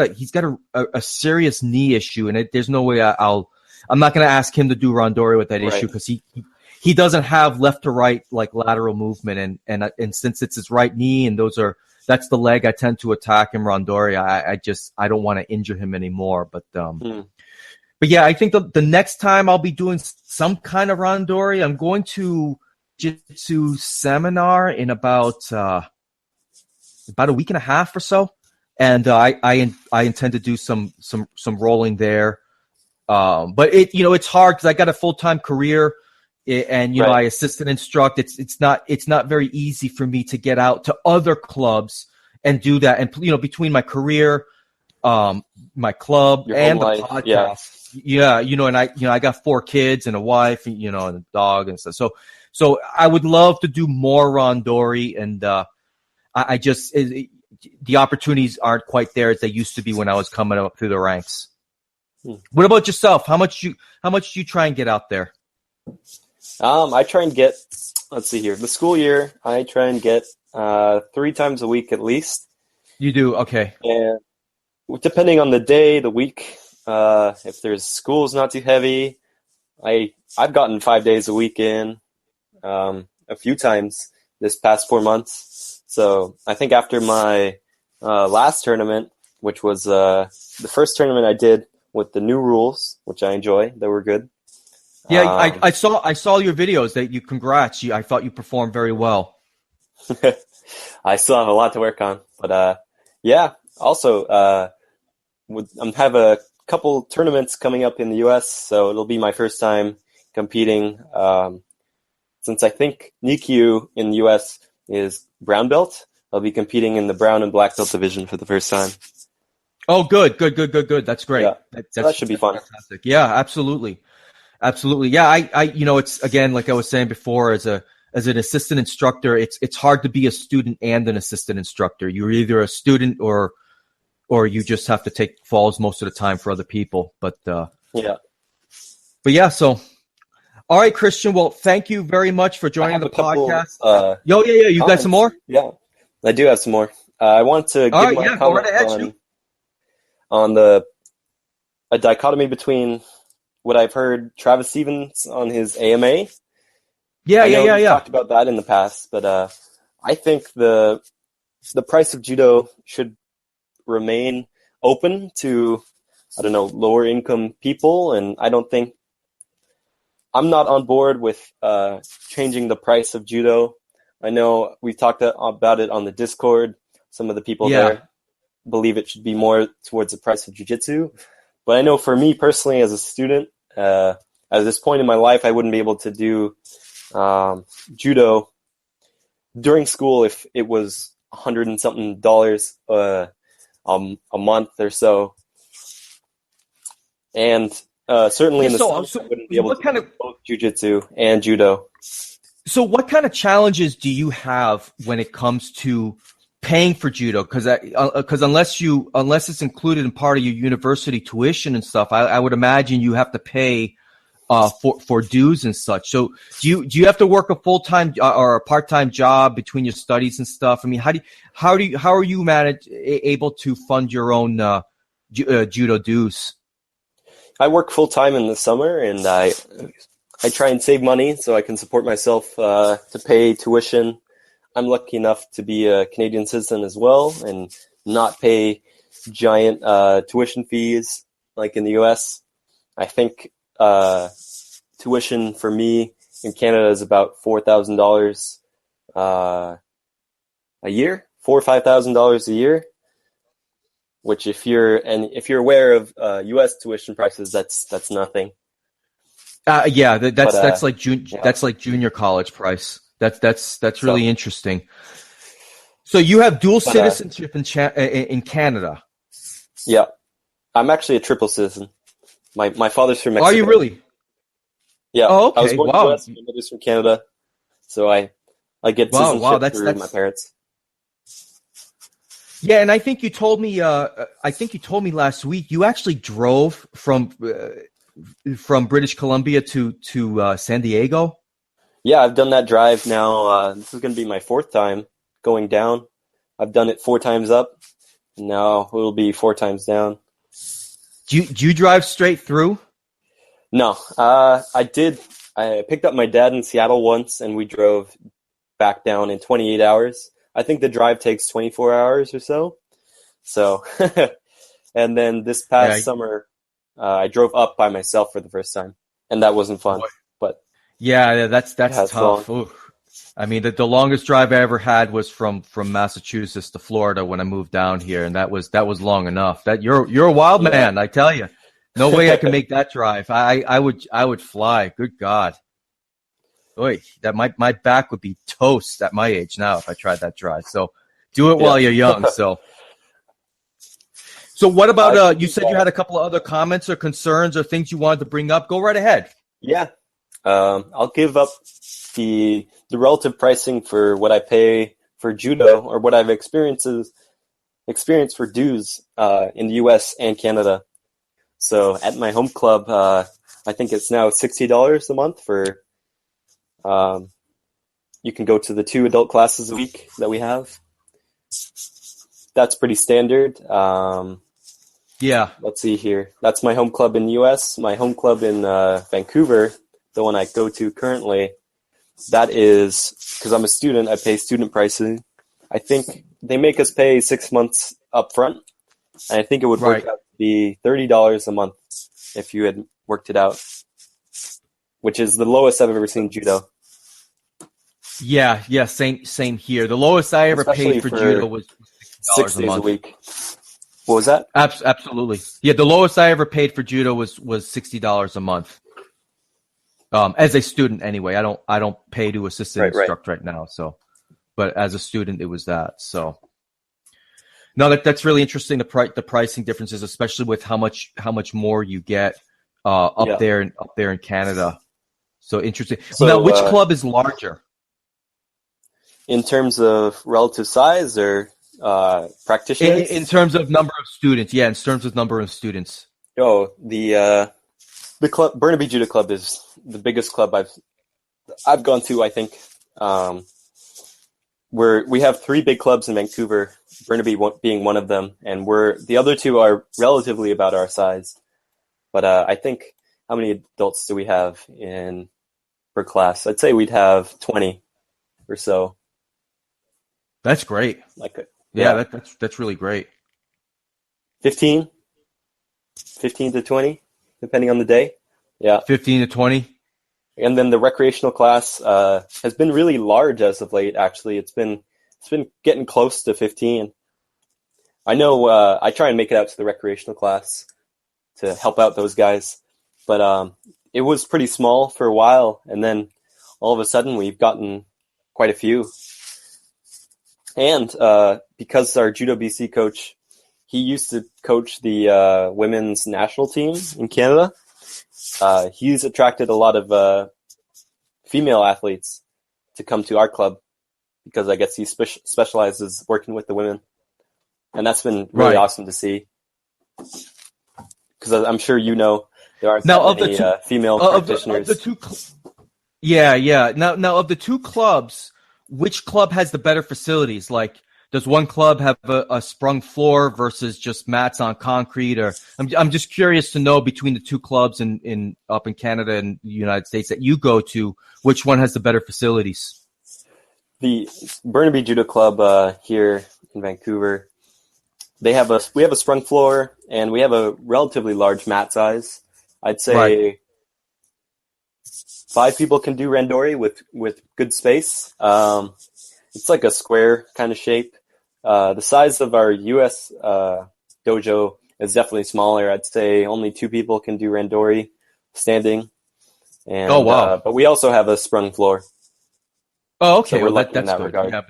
a serious knee issue, and there's no way I'm not going to ask him to do randori with that issue, because he doesn't have left to right like lateral movement, and since it's his right knee and that's the leg I tend to attack in randori, I don't want to injure him anymore. But yeah, I think the next time I'll be doing some kind of randori, I'm going to jiu-jitsu seminar in about a week and a half or so. And I intend to do some rolling there, but it's hard because I got a full-time career, and I assist and instruct. It's not very easy for me to get out to other clubs and do that. And between my career, my club, and the podcast, and I got 4 kids and a wife, and a dog and stuff. So I would love to do more randori, and the opportunities aren't quite there as they used to be when I was coming up through the ranks. What about yourself? How much do you try and get out there? I try and get, let's see here, the school year, I try and get 3 times a week at least. You do? Okay. And depending on the day, the week, if there's school's not too heavy, I've gotten 5 days a week in a few times this past 4 months. So I think after my last tournament, which was the first tournament I did with the new rules, which I enjoy, they were good. Yeah, I saw your videos. Congrats. I thought you performed very well. I still have a lot to work on, but yeah. Also, I have a couple tournaments coming up in the U.S., so it'll be my first time competing. Since I think nikyu in the U.S. is brown belt, I'll be competing in the brown and black belt division for the first time. Oh, good. That's great. Yeah, that should be fun. Fantastic. Yeah, absolutely. Yeah, I it's, again, like I was saying before, as an assistant instructor, it's hard to be a student and an assistant instructor. You're either a student or you just have to take falls most of the time for other people. But yeah. So, all right, Kristian. Well, thank you very much for joining the podcast. You got some more? Yeah, I do have some more. I want to give my comment on a dichotomy between what I've heard Travis Stevens on his AMA. We talked about that in the past, but I think the price of judo should remain open to, lower income people, and I'm not on board with changing the price of judo. I know we talked about it on the Discord. Some of the people there believe it should be more towards the price of jiu-jitsu. But I know for me personally, as a student, at this point in my life, I wouldn't be able to do judo during school if it was $100 and something a month or so. And certainly in the summer, I wouldn't be able to do both jiu-jitsu and judo. So what kind of challenges do you have when it comes to paying for judo? Because unless it's included in part of your university tuition and stuff, I would imagine you have to pay for dues and such. So do you have to work a full-time or a part-time job between your studies and stuff? I mean, how are you able to fund your own judo dues? I work full-time in the summer, and I try and save money so I can support myself to pay tuition. I'm lucky enough to be a Canadian citizen as well and not pay giant tuition fees like in the U.S. I think tuition for me in Canada is about $4,000 a year, $4,000 or $5,000 a year. Which, if you're aware of U.S. tuition prices, that's nothing. That's like yeah. that's like junior college price. That's really interesting. So you have dual citizenship in Canada. Yeah, I'm actually a triple citizen. My father's from Mexico. Are you really? Yeah. Oh, okay. I was born in the U.S. My mother's from Canada, so I get citizenship through my parents. Yeah, and I think you told me. I think you told me last week you actually drove from British Columbia to San Diego. Yeah, I've done that drive now. This is going to be my 4th time going down. I've done it 4 times up. Now it'll be 4 times down. Do you drive straight through? No, I did. I picked up my dad in Seattle once, and we drove back down in 28 hours. I think the drive takes 24 hours or so. So, and then this past summer, I drove up by myself for the first time, and that wasn't fun. But yeah, that's tough. I mean, the longest drive I ever had was from Massachusetts to Florida when I moved down here, and that was long enough. That you're a wild man, I tell you. No way I can make that drive. I would fly. Good God. Oy, that my back would be toast at my age now if I tried that drive. So do it while you're young. So what about you said you had a couple of other comments or concerns or things you wanted to bring up? Go right ahead. Yeah. I'll give up the relative pricing for what I pay for judo or what I've experienced for dues in the US and Canada. So at my home club, I think it's now $60 a month for you can go to the 2 adult classes a week that we have. That's pretty standard. Yeah. Let's see here. That's my home club in the US. My home club in Vancouver, the one I go to currently, that is, because I'm a student, I pay student pricing. I think they make us pay 6 months up front. And I think it would work out to be $30 a month if you had worked it out, which is the lowest I've ever seen judo. Yeah, same here. The lowest I ever paid for judo was $6 a month. A week. What was that? Absolutely. Yeah, the lowest I ever paid for judo was $60 a month. As a student, anyway. I don't pay to assistant instruct right now. So, but as a student, it was that. So, no, that's really interesting. The pricing differences, especially with how much more you get up there in Canada. So interesting. So, now, which club is larger? In terms of relative size or practitioners? In terms of number of students, in terms of number of students. Oh, the club, Burnaby Judo Club, is the biggest club I've gone to. I think we have 3 big clubs in Vancouver, Burnaby being one of them, and the other 2 are relatively about our size. But I think, how many adults do we have per class? I'd say we'd have 20 or so. That's great. That's really great. 15 to 20, depending on the day. Yeah. 15 to 20. And then the recreational class has been really large as of late, actually. It's been getting close to 15. I know I try and make it out to the recreational class to help out those guys. But it was pretty small for a while, and then all of a sudden we've gotten quite a few. And because our Judo BC coach, he used to coach the women's national team in Canada, he's attracted a lot of female athletes to come to our club because I guess he specializes working with the women. And that's been really awesome to see. Because I'm sure you know there aren't that many female practitioners. Now, of the 2 clubs, which club has the better facilities? Like, does one club have a sprung floor versus just mats on concrete? Or I'm just curious to know between the 2 clubs up in Canada and the United States that you go to, which one has the better facilities? The Burnaby Judo Club here in Vancouver, we have a sprung floor and we have a relatively large mat size. I'd say 5 people can do randori with good space. It's like a square kind of shape. The size of our U.S. Dojo is definitely smaller. I'd say only 2 people can do randori standing. And, Oh, wow. but we also have a sprung floor. Oh, okay. So we're Well, lucky in that's that good. regard.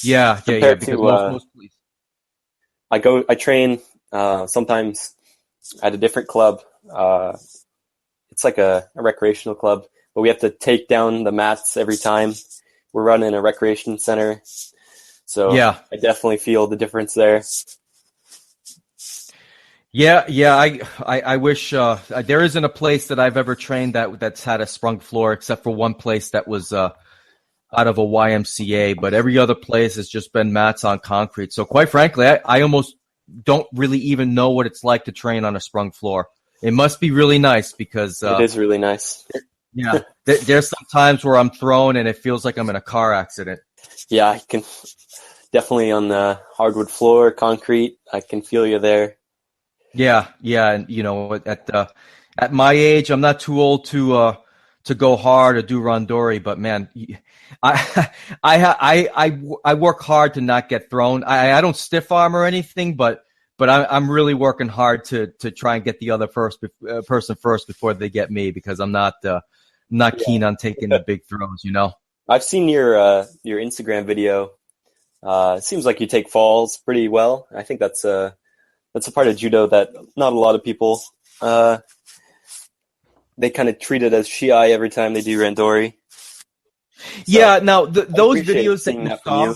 Yeah. Compared Because to, most police. I train sometimes at a different club. It's like a recreational club, but we have to take down the mats every time. We're running a recreation center. So Yeah. I definitely feel the difference there. Yeah. I wish there isn't a place that I've ever trained that's had a sprung floor, except for one place that was out of a YMCA. But every other place has just been mats on concrete. So quite frankly, I almost don't really even know what it's like to train on a sprung floor. It must be really nice because It is really nice. yeah, there's some times where I'm thrown and it feels like I'm in a car accident. Yeah, I can definitely on the hardwood floor, concrete. I can feel you there. Yeah, and at my age, I'm not too old to go hard or do randori, but man, I I work hard to not get thrown. I don't stiff arm or anything, but I'm really working hard to try and get the other person first before they get me, because I'm not keen on taking the big throws, I've seen your Instagram video. It seems like you take falls pretty well. I think that's a part of judo that not a lot of people they kind of treat it as shiai every time they do randori. So yeah. Now those videos that you saw.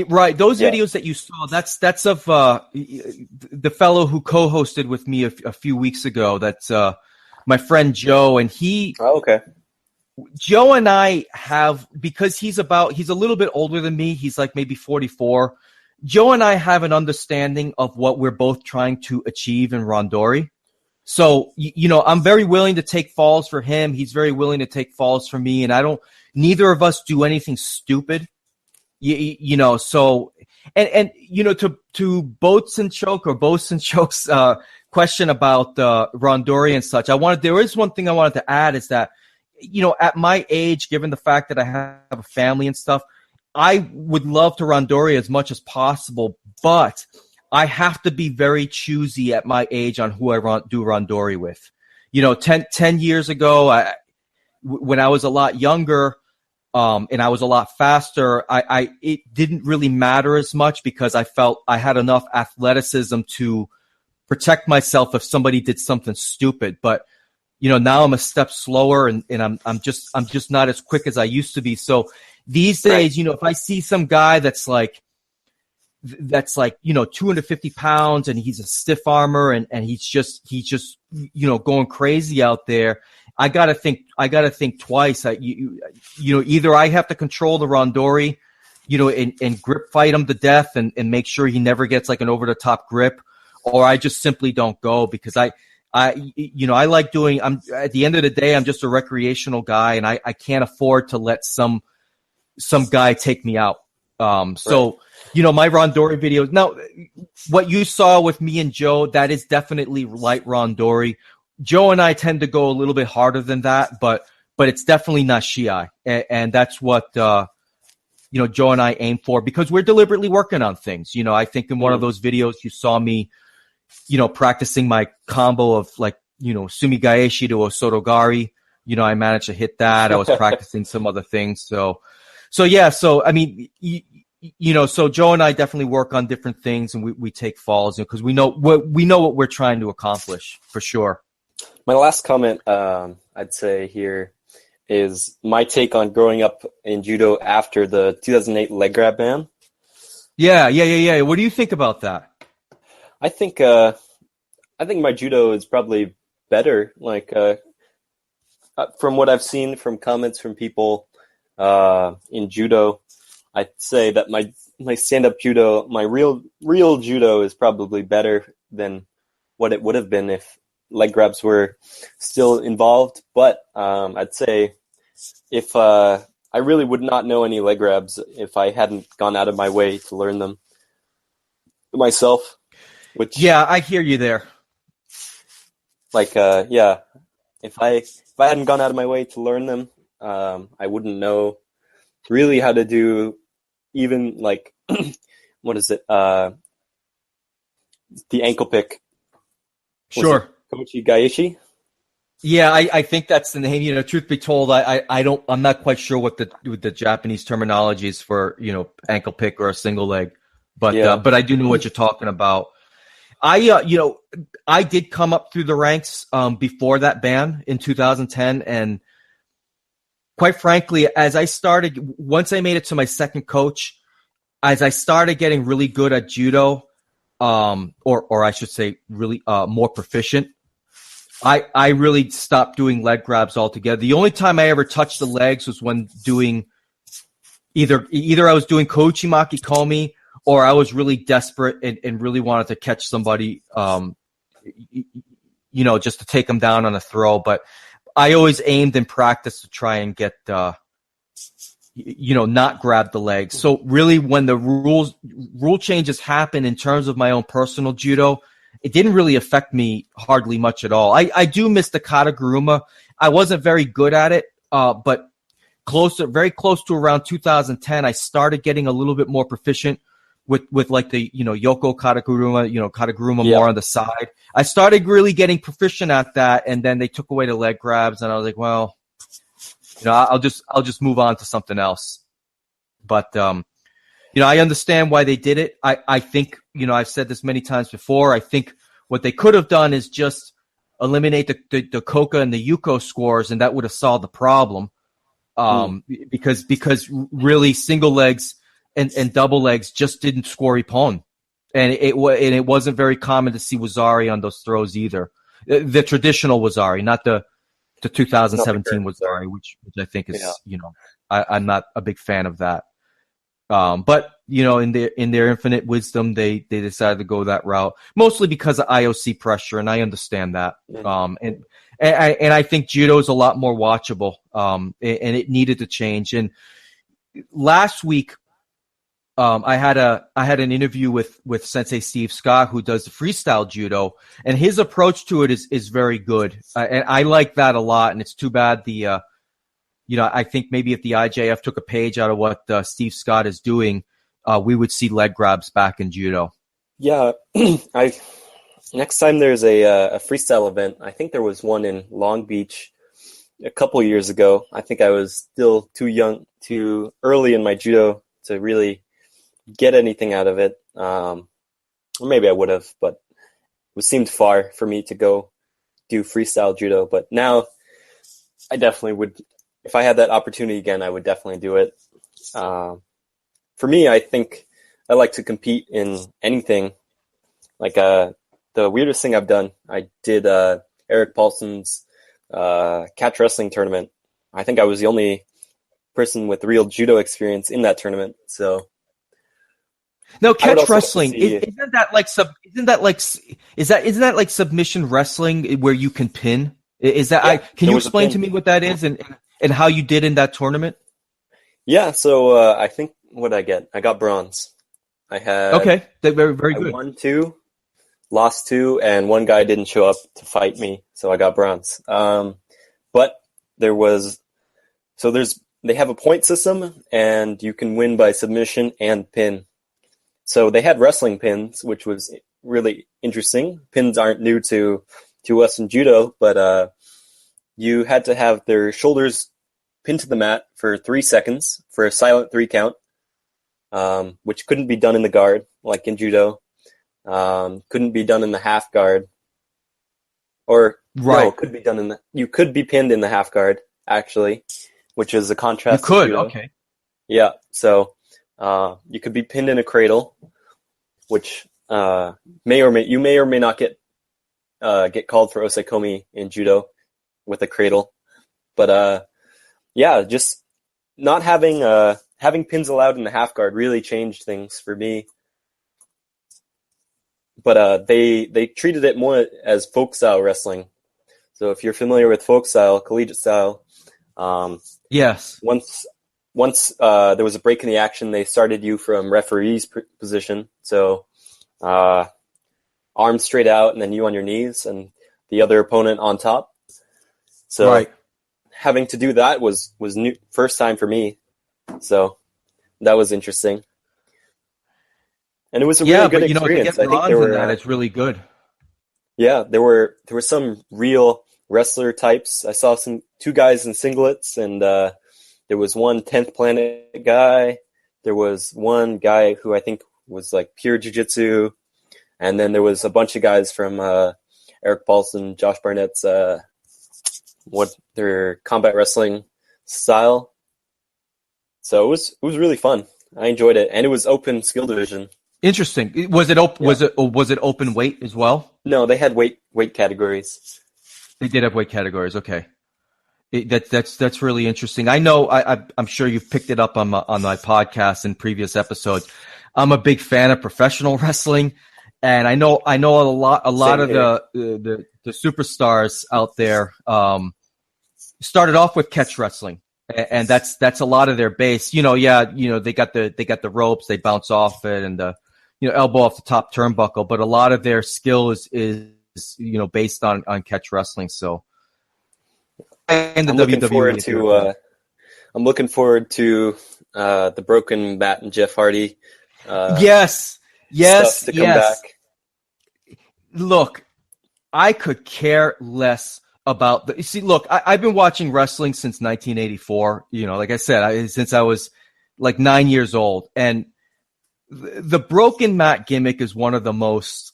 Right, those videos that you saw, that's of the fellow who co-hosted with me a few weeks ago. That's my friend Joe, and Oh, okay. Joe and I have, because he's a little bit older than me. He's like maybe 44. Joe and I have an understanding of what we're both trying to achieve in randori. So, I'm very willing to take falls for him. He's very willing to take falls for me, and neither of us do anything stupid. So, and to Boats and Choke's question about randori and such, there is one thing I wanted to add, is that, at my age, given the fact that I have a family and stuff, I would love to randori as much as possible, but I have to be very choosy at my age on who I do randori with. 10 years ago, when I was a lot younger, and I was a lot faster, it didn't really matter as much, because I felt I had enough athleticism to protect myself if somebody did something stupid. But now I'm a step slower, and I'm just not as quick as I used to be. So these days, if I see some guy that's like 250 pounds and he's a stiff armor and he's just going crazy out there, I gotta think twice. Either I have to control the randori, and grip fight him to death and make sure he never gets like an over the top grip, or I just simply don't go, because I like doing. I'm at the end of the day, I'm just a recreational guy, and I can't afford to let some guy take me out. So my randori videos. Now, what you saw with me and Joe, that is definitely light randori. Joe and I tend to go a little bit harder than that, but it's definitely not shiai, and that's what Joe and I aim for, because we're deliberately working on things. I think in one of those videos you saw me, practicing my combo of like sumigaeshi to osotogari. I managed to hit that. I was practicing some other things. So I mean, so Joe and I definitely work on different things, and we take falls, because we know what we're trying to accomplish, for sure. My last comment, I'd say here, is my take on growing up in judo after the 2008 leg grab ban. Yeah. What do you think about that? I think my judo is probably better. Like from what I've seen from comments from people in judo, I'd say that my stand-up judo, my real judo, is probably better than what it would have been if leg grabs were still involved. But I'd say if I really would not know any leg grabs if I hadn't gone out of my way to learn them myself. Which, yeah, I hear you there. Like, yeah. if I hadn't gone out of my way to learn them, I wouldn't know really how to do even like what is it? The ankle pick. Sure. Kochi Gaishi. Yeah, I think that's the name. Truth be told, I'm not quite sure what the Japanese terminology is for, ankle pick or a single leg, but Yeah. but I do know what you're talking about. I did come up through the ranks before that ban in 2010, and quite frankly, once I made it to my second coach, as I started getting really good at judo, or I should say, really more proficient, I really stopped doing leg grabs altogether. The only time I ever touched the legs was when doing either I was doing kochi-maki komi, or I was really desperate and really wanted to catch somebody, just to take them down on a throw. But I always aimed in practice to try and get, not grab the legs. So really, when the rule changes happened in terms of my own personal judo, it didn't really affect me hardly much at all. I do miss the kataguruma. I wasn't very good at it, but very close to around 2010, I started getting a little bit more proficient with like the, Yoko kataguruma, kataguruma more on the side. I started really getting proficient at that, and then they took away the leg grabs, and I was like, well, I'll just move on to something else. But, I understand why they did it. I think, I've said this many times before. I think what they could have done is just eliminate the Koka and the Yuko scores, and that would have solved the problem. Because really single legs and double legs just didn't score Ippon. And it wasn't very common to see Wazari on those throws either. The traditional Wazari, not the 2017 Wazari, which I think is, I'm not a big fan of that. But in their infinite wisdom, they decided to go that route, mostly because of IOC pressure, and I understand that. And I think judo is a lot more watchable, and it needed to change. And last week, I had an interview with Sensei Steve Scott, who does the freestyle judo, and his approach to it is very good, and I like that a lot. And it's too bad I think maybe if the IJF took a page out of what Steve Scott is doing, we would see leg grabs back in judo. Yeah, next time there's a freestyle event, I think there was one in Long Beach a couple years ago. I think I was still too early in my judo to really get anything out of it. Or maybe I would have, but it seemed far for me to go do freestyle judo. But now I definitely would. If I had that opportunity again, I would definitely do it. For me, I think I like to compete in anything. Like the weirdest thing I've done, I did Eric Paulson's catch wrestling tournament. I think I was the only person with real judo experience in that tournament. So no, catch wrestling isn't that like submission wrestling where you can pin? Is that can you explain to me what that is and how you did in that tournament? Yeah, so I think what did I get? I got bronze. I had very good. I won 2, lost 2, and one guy didn't show up to fight me, so I got bronze. But they have a point system, and you can win by submission and pin. So they had wrestling pins, which was really interesting. Pins aren't new to us in judo, but you had to have their shoulders pinned to the mat for 3 seconds for a silent 3 count, which couldn't be done in the guard, like in judo. Couldn't be done in the half guard. Or, no, could be done you could be pinned in the half guard, actually, which is a contrast to judo. Okay. Yeah, so you could be pinned in a cradle, which you may or may not get called for osaikomi in judo with a cradle. But just not having pins allowed in the half guard really changed things for me. But they treated it more as folk style wrestling. So if you're familiar with folk style, collegiate style, yes. Once there was a break in the action, they started you from referee's position. So arms straight out, and then you on your knees, and the other opponent on top. So Right. having to do that was new, first time for me. So that was interesting. And it was a really good but to experience. get I think there bronze in were, that, it's really good. there were some real wrestler types. I saw two guys in singlets, and there was one 10th Planet guy. There was one guy who I think was like pure jiu-jitsu, and then there was a bunch of guys from Eric Paulson, Josh Barnett's their combat wrestling style. So it was really fun. I enjoyed it, and it was open skill division. Interesting. Was it open? Yeah. Was it open weight as well? No, they had weight categories. They did have weight categories. Okay, that's really interesting. I know. I'm sure you've picked it up on my podcast and previous episodes. I'm a big fan of professional wrestling, and I know a lot Same of the superstars out there started off with catch wrestling, and that's a lot of their base. They got the ropes, they bounce off it, and elbow off the top turnbuckle, but a lot of their skill is based on catch wrestling. So, and I'm looking forward to the Broken Matt and Jeff Hardy. Yes, stuff to come back. Look, I could care less about I've been watching wrestling since 1984. Like I said, since I was like 9 years old, and the broken mat gimmick is one of the most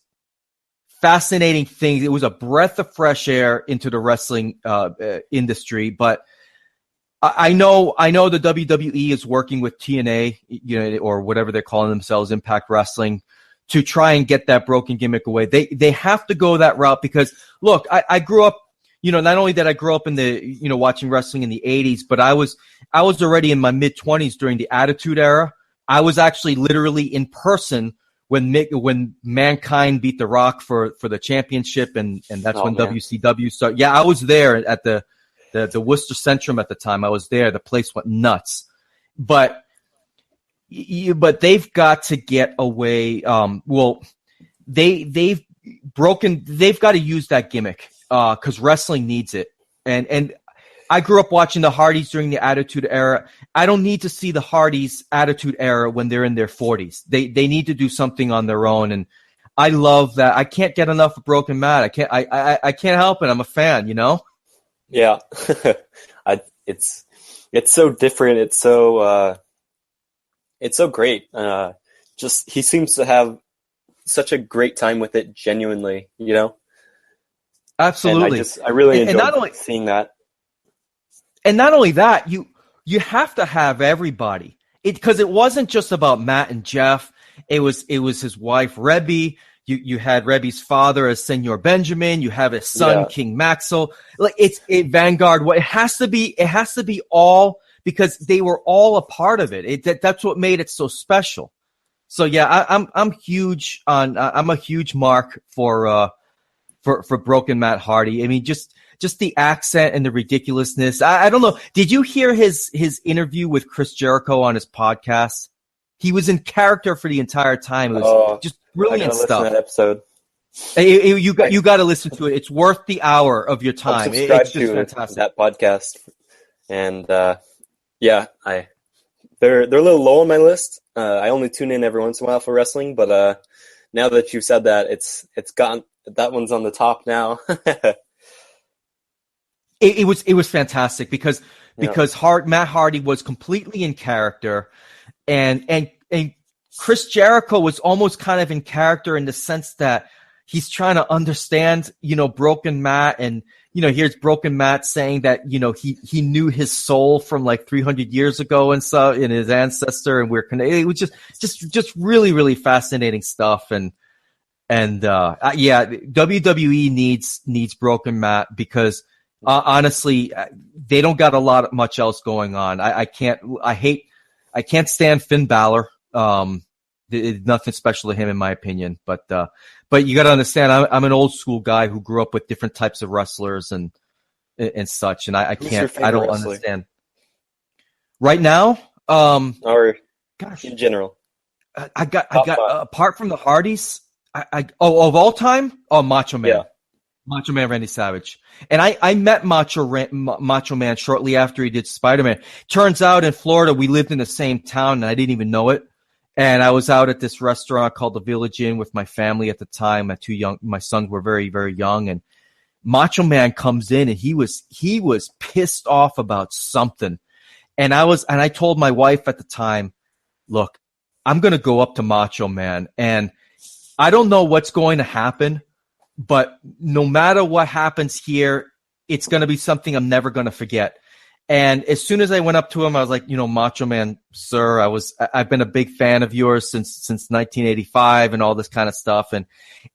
fascinating things. It was a breath of fresh air into the wrestling industry, but I know the WWE is working with TNA, or whatever they're calling themselves, Impact Wrestling, to try and get that broken gimmick away. They have to go that route because, look, I grew up, not only did I grow up in the, watching wrestling in the 80s, but I was already in my mid-20s during the Attitude Era. I was actually literally in person when Mankind beat The Rock for the championship, and that's when man. WCW started. Yeah, I was there at the Worcester Centrum at the time. I was there. The place went nuts. But they've got to get away. They've got to use that gimmick because wrestling needs it. And I grew up watching the Hardys during the Attitude Era. I don't need to see the Hardys Attitude Era when they're in their 40s. They need to do something on their own, and I love that. I can't get enough of Broken Matt. I can't help it. I'm a fan, Yeah, it's so different. It's so great. Just he seems to have such a great time with it. Genuinely, Absolutely. And I really enjoyed seeing that. And not only that, you have to have everybody. Because it wasn't just about Matt and Jeff. It was his wife Rebby. You had Rebby's father as Senor Benjamin. You have his son King Maxwell. Like Vanguard. It has to be all, because they were all a part of it. That's what made it so special. So yeah, I'm huge on. I'm a huge mark for Broken Matt Hardy. I mean, just the accent and the ridiculousness. I don't know. Did you hear his interview with Chris Jericho on his podcast? He was in character for the entire time. It was just brilliant stuff. Listen to that episode. You got to listen to it. It's worth the hour of your time. It's just fantastic. That podcast, and they're a little low on my list. I only tune in every once in a while for wrestling, but now that you've said that, it's gotten that one's on the top now. It was fantastic because Matt Hardy was completely in character, and Chris Jericho was almost kind of in character in the sense that he's trying to understand, Broken Matt, and here's Broken Matt saying that he knew his soul from like 300 years ago and so in his ancestor, and we're connected. It was just really, really fascinating stuff, and WWE needs Broken Matt because. Honestly, they don't got much else going on. I can't stand Finn Balor. Nothing special to him in my opinion, but you got to understand, I'm an old school guy who grew up with different types of wrestlers and such, and I don't understand. Right now, or in general, I got apart from the Hardys, of all time, Macho Man. Yeah. Macho Man Randy Savage. And I met Macho Man shortly after he did Spider-Man. Turns out in Florida, we lived in the same town, and I didn't even know it. And I was out at this restaurant called the Village Inn with my family at the time. My sons were very, very young, and Macho Man comes in, and he was pissed off about something. And I told my wife at the time, look, I'm going to go up to Macho Man, and I don't know what's going to happen, but no matter what happens here, it's going to be something I'm never going to forget. And as soon as I went up to him, I was like, Macho Man, sir, I've been a big fan of yours since 1985 and all this kind of stuff. And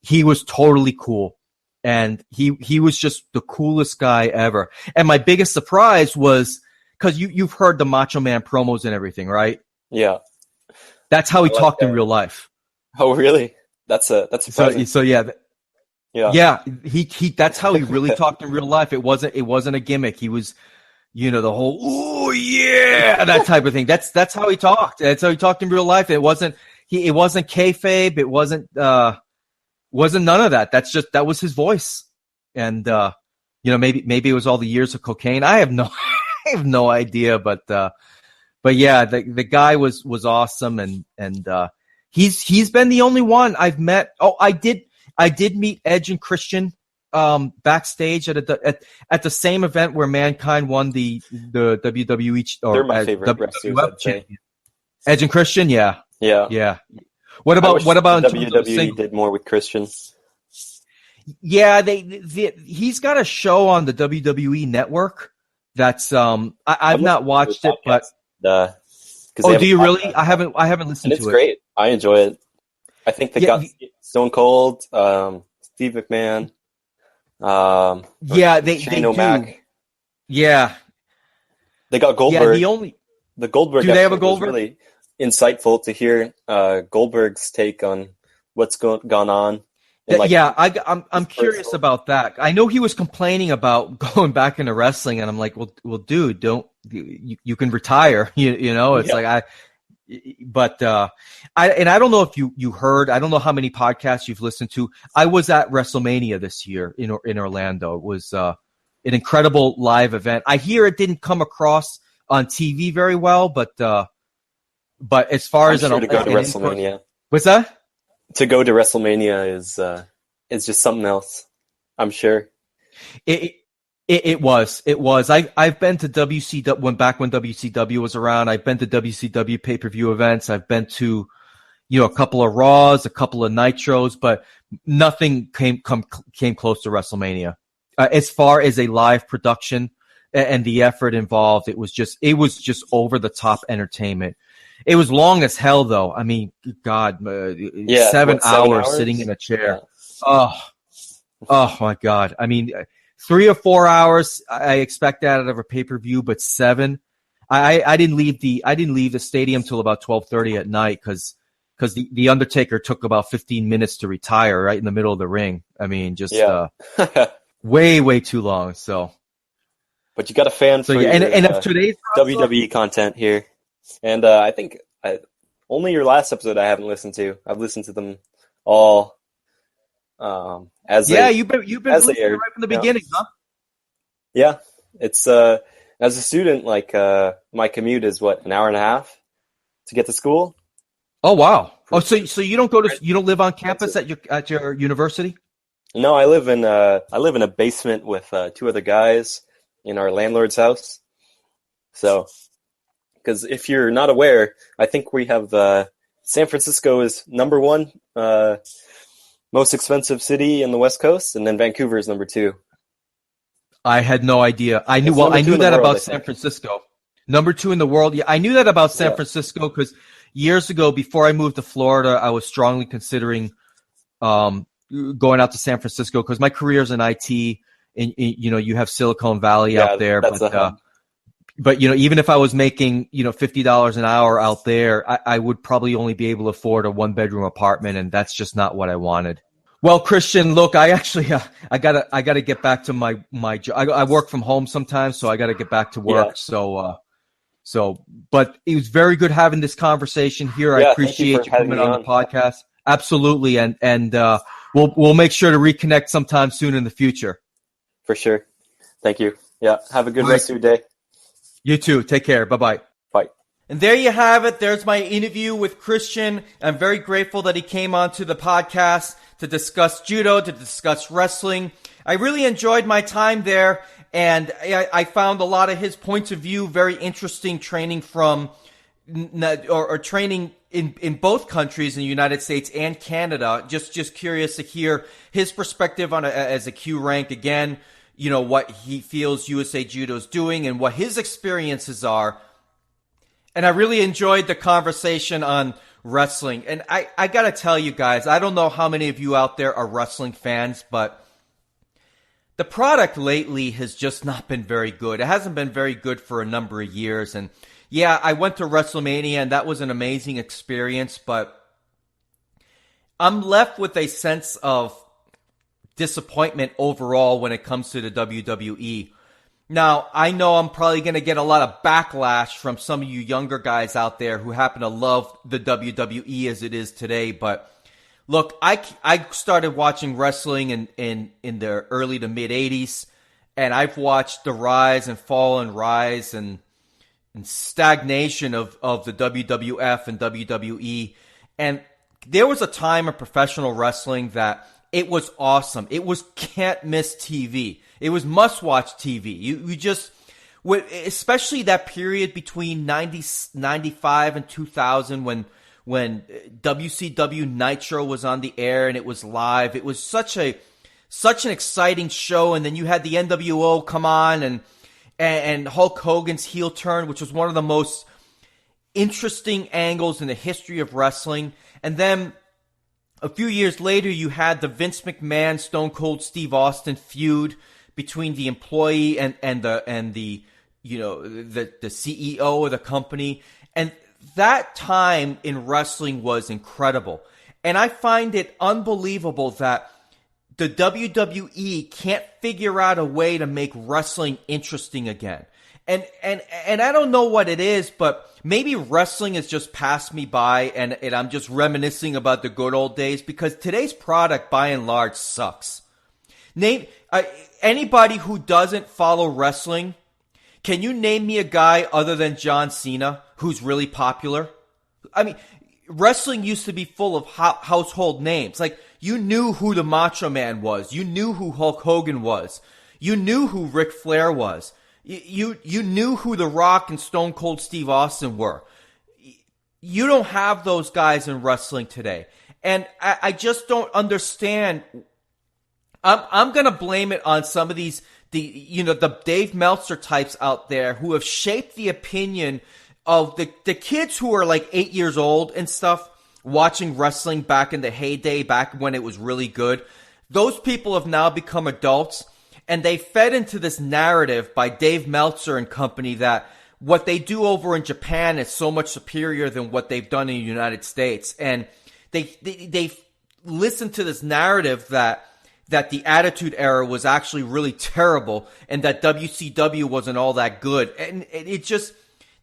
he was totally cool. And he was just the coolest guy ever. And my biggest surprise was, because you've heard the Macho Man promos and everything, right? Yeah. That's how he talked in real life. Oh, really? That's surprising. So yeah. Yeah. Yeah, he that's how he really talked in real life. It wasn't a gimmick. He was, the whole, oh yeah, that type of thing. That's how he talked. That's how he talked in real life. It wasn't kayfabe. It wasn't none of that. That was his voice. And maybe it was all the years of cocaine. I have no idea, but yeah, the guy was awesome, and he's been the only one I've met. Oh, I did meet Edge and Kristian backstage at the same event where Mankind won the WWE They're my favorite wrestlers, I'd say. Edge and Kristian, yeah. What about WWE did more with Kristian? Yeah, he's got a show on the WWE network. That's I've not watched it, but do you really? I haven't listened to it. It's great. I enjoy it. I think they got Stone Cold, Steve McMahon. They O'Mac. do. Yeah, they got Goldberg. Yeah, the Goldberg. Do they have a Goldberg? Was really insightful to hear Goldberg's take on what's gone on. I'm curious about that. I know he was complaining about going back into wrestling, and I'm like, well, dude, you can retire. It's like But I don't know if you heard. I don't know how many podcasts you've listened to. I was at WrestleMania this year in Orlando. It was an incredible live event. I hear it didn't come across on TV very well, but as far as to go to WrestleMania, what's that? To go to WrestleMania is just something else. I'm sure. It was. I've been to WCW when WCW was around. I've been to WCW pay-per-view events. I've been to, a couple of Raws, a couple of Nitros, but nothing came close to WrestleMania. As far as a live production and the effort involved, it was just over the top entertainment. It was long as hell, though. I mean, God, 7 hours sitting in a chair. Yeah. Oh my God. I mean, 3 or 4 hours, I expect that out of a pay-per-view, but 7, I didn't leave the stadium till about 12:30 at night because the Undertaker took about 15 minutes to retire right in the middle of the ring. I mean, just way too long. So, but you got a fan for your, and today's WWE content here, and I think only your last episode I haven't listened to. I've listened to them all. You've been listening right from the beginning, huh? Yeah, it's as a student, like my commute is an hour and a half to get to school. Oh wow! Oh, so you don't live on campus at your university? No, I live in a basement with 2 other guys in our landlord's house. So, because if you're not aware, I think we have San Francisco is number 1. Most expensive city in the West Coast, and then Vancouver is number 2. I had no idea. I knew that about San Francisco. Number 2 in the world. Yeah, I knew that about San Francisco because years ago, before I moved to Florida, I was strongly considering going out to San Francisco because my career's in IT, and you have Silicon Valley out there. But even if I was making $50 an hour out there, I would probably only be able to afford a 1-bedroom apartment, and that's just not what I wanted. Well, Kristian, look, I actually I gotta get back to my job. I work from home sometimes, so I gotta get back to work. Yeah. But it was very good having this conversation here. I appreciate you coming on the podcast. Absolutely, and we'll make sure to reconnect sometime soon in the future. For sure. Thank you. Yeah. Have a good rest of your day. You too. Take care. Bye-bye. Bye. And there you have it. There's my interview with Kristian. I'm very grateful that he came onto the podcast to discuss judo, to discuss wrestling. I really enjoyed my time there, and I found a lot of his points of view very interesting, training from or training in both countries, in the United States and Canada. Just curious to hear his perspective on as a Q rank again. You know, what he feels USA Judo is doing and what his experiences are. And I really enjoyed the conversation on wrestling. And I gotta tell you guys, I don't know how many of you out there are wrestling fans, but the product lately has just not been very good. It hasn't been very good for a number of years. And yeah, I went to WrestleMania and that was an amazing experience, but I'm left with a sense of disappointment overall when it comes to the WWE. Now, I know I'm probably going to get a lot of backlash from some of you younger guys out there who happen to love the WWE as it is today, but look, I started watching wrestling in the early to mid 80s, and I've watched the rise and fall and rise and stagnation of the WWF and WWE. And there was a time in professional wrestling that it was awesome. It was can't miss TV. It was must watch TV. You just, especially that period between 95 and 2000 when WCW Nitro was on the air and it was live. It was such an exciting show. And then you had the NWO come on and Hulk Hogan's heel turn, which was one of the most interesting angles in the history of wrestling. And then a few years later, you had the Vince McMahon, Stone Cold Steve Austin feud between the employee and the CEO of the company. And that time in wrestling was incredible. And I find it unbelievable that the WWE can't figure out a way to make wrestling interesting again. And I don't know what it is, but maybe wrestling has just passed me by and I'm just reminiscing about the good old days, because today's product by and large sucks. Name anybody who doesn't follow wrestling. Can you name me a guy other than John Cena who's really popular? I mean, wrestling used to be full of household names. Like, you knew who the Macho Man was. You knew who Hulk Hogan was. You knew who Ric Flair was. You knew who The Rock and Stone Cold Steve Austin were. You don't have those guys in wrestling today. And I just don't understand. I'm going to blame it on some of the Dave Meltzer types out there who have shaped the opinion of the kids who are like 8 years old and stuff, watching wrestling back in the heyday, back when it was really good. Those people have now become adults, and they fed into this narrative by Dave Meltzer and company that what they do over in Japan is so much superior than what they've done in the United States. And they listen to this narrative that the Attitude Era was actually really terrible and that WCW wasn't all that good. And it just,